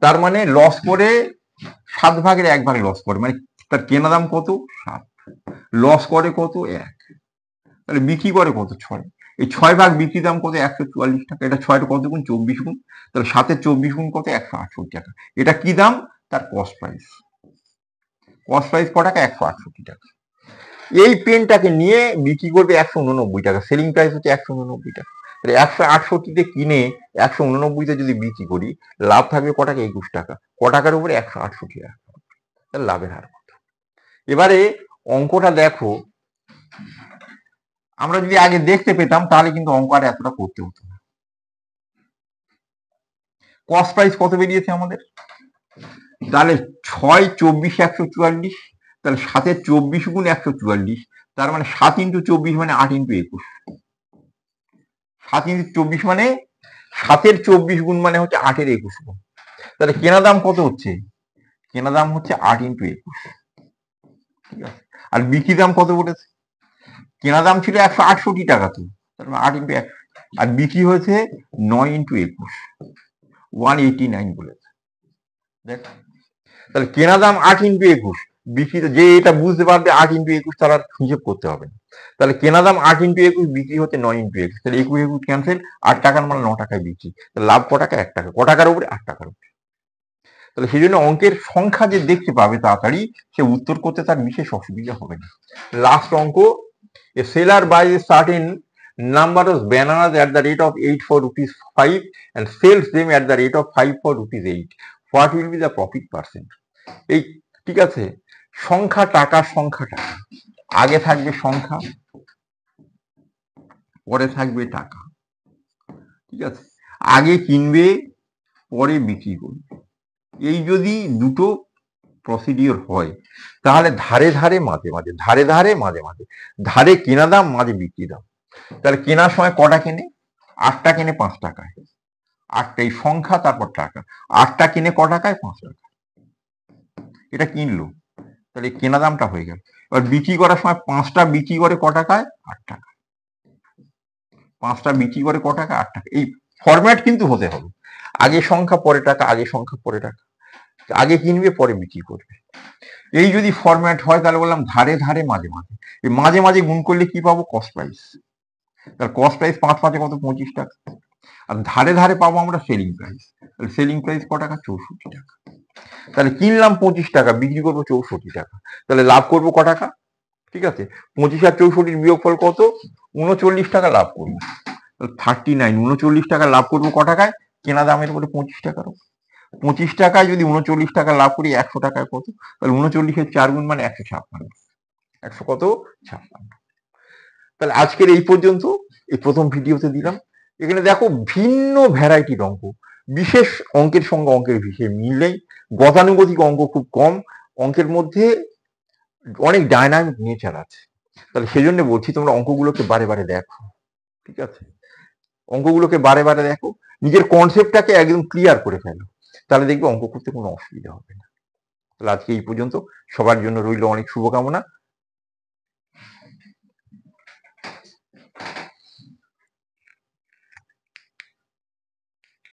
তার মানে লস করে 7 ভাগের 1 ভাগ লস করে, মানে তার কেনা দাম কত? 7, লস করে কত? 1, তাহলে বিক্রি করে কত? 6। এই 6 ভাগ বিক্রি দাম কত? 144 টাকা। এটা 6 কত গুণ? 24 গুণ। তাহলে 7-এর 24 গুণ কত? 168 টাকা। এটা কি দাম? তার কস্ট প্রাইস। কস্ট প্রাইস ক টাকা? 168 টাকা। এই পেনটাকে নিয়ে বিক্রি করবে 189 টাকা। সেলিং প্রাইস হচ্ছে 189 টাকা। তাহলে 168-তে কিনে 189-তে যদি বিক্রি করি, লাভ থাকবে ক টাকা? 21 টাকা। ক টাকার উপরে? 168 টাকা। তাহলে লাভের হার কত? এবারে অঙ্কটা দেখো, আমরা যদি আগে দেখতে পেতাম তাহলে কিন্তু অঙ্ক আর এতটা করতে হতো না। কস্ট প্রাইস কত বেরিয়েছে আমাদের? তাহলে 6, 24, 144। তাহলে 7-এর 24 গুণ 144। তার মানে 7 ইন্টু 24 মানে 8 ইন্টু 21। 7 ইন্টু 24 মানে 7-এর 24 গুণ মানে হচ্ছে 8-এর 21 গুণ। তাহলে কেনা দাম কত হচ্ছে? কেনা দাম হচ্ছে 8 ইন্টু 21। ঠিক আছে। আর বিক্রি দাম কত বলেছে? কেনা দাম ছিল 168 টাকা, তো তার মানে 8 ইন্টু 1, আর বিক্রি হয়েছে 9 ইন্টু 21, 189 বলেছে। দেখ, তাহলে কেনা দাম 8 ইন্টু 21, বিক্রি, যে এটা বুঝতে পারবে 8 ইন্টু 21 তার হিসেব করতে হবে না। তাহলে কেনা দাম 8 ইন্টু 21, বিক্রি হচ্ছে 9 ইন্টু 21। তাহলে 21 ক্যান্সেল, 8 টাকার মানে 9 টাকায় বিক্রি। তাহলে লাভ ক টাকা? 1 টাকা। ক টাকার উপরে? 8 টাকার উপরে। তাহলে সেই জন্য অঙ্কের সংখ্যা যে দেখতে পাবে তাড়াতাড়ি, সে উত্তর করতে তার বিশেষ অসুবিধা হবে না। লাস্ট অঙ্ক, a seller buys a certain number of bananas at the rate of 8 for rupees 5 and sells them at the rate of 5 for rupees 8. What will be the profit percent? এই, ঠিক আছে, সংখ্যা টাকা, সংখ্যা টাকা, আগে থাকবে সংখ্যা, পরে থাকবে টাকা। ঠিক আছে, আগে কিনবে, পরে বিক্রি করবে। এই যদি দুটো প্রসিডিওর হয় তাহলে ধারে ধারে মাঝে মাঝে, ধারে ধারে মাঝে মাঝে, ধারে কেনা দাম, মাঝে বিক্রি দাম। তাহলে কেনার সময় কটা কেনে? 8টা কেনে 5 টাকায়। 8টাই সংখ্যা, তারপর টাকা। 8টা কিনে ক টাকায়? 5 টাকা। এটা কিনলো, তাহলে কেনা দামটা হয়ে গেল। এবার বিক্রি করার সময় 5টা বিক্রি করে ক টাকায়? 8 টাকা। 5টা বিক্রি করে ক টাকা? 8 টাকা। এই ফরম্যাট কিন্তু হতে হবে, আগে সংখ্যা পরে টাকা, আগে সংখ্যা পরে টাকা, আগে কিনবে পরে বিক্রি করবে। এই যদি ফরম্যাট হয় তাহলে বললাম ধারে ধারে মাঝে মাঝে। এই মাঝে মাঝে গুণ করলে কি পাবো? Cost price. তাহলে কস্ট প্রাইস 5 5 কত? 25 টাকা। আর ধারে ধারে পাবো আমরা সেলিং প্রাইস। তাহলে সেলিং প্রাইস ক টাকা? 64 টাকা। তাহলে কিনলাম 25 টাকা, বিক্রি করবো 64 টাকা। তাহলে লাভ করবো ক টাকা? ঠিক আছে, 25 আর 64 বিয়োগফল কত? 39 টাকা লাভ করবো। 39, 39 টাকা লাভ করবো ক টাকায়? কেনা দামের উপরে 25 টাকার উপর। 25 টাকায় যদি 39 টাকা লাভ করি, 100 টাকায় কত? তাহলে 39-এর 4 গুণ মানে 156। 100 কত? 56। তাহলে আজকের এই পর্যন্ত, এই প্রথম ভিডিওতে দিলাম। এখানে দেখো ভিন্ন ভ্যারাইটির অঙ্ক, বিশেষ অঙ্কের সঙ্গে অঙ্কের বিশেষ মিল নেই, গতানুগতিক অঙ্ক খুব কম, অঙ্কের মধ্যে অনেক ডাইনামিক নেচার আছে। তাহলে সেই জন্য বলছি তোমরা অঙ্কগুলোকে বারে বারে দেখো। ঠিক আছে, অঙ্কগুলোকে বারে বারে দেখো, নিজের কনসেপ্টটাকে একদম ক্লিয়ার করে ফেলো, তাহলে দেখবে অঙ্ক করতে কোনো অসুবিধা হবে না। তাহলে আজকে এই পর্যন্ত, সবার জন্য রইল অনেক শুভকামনা।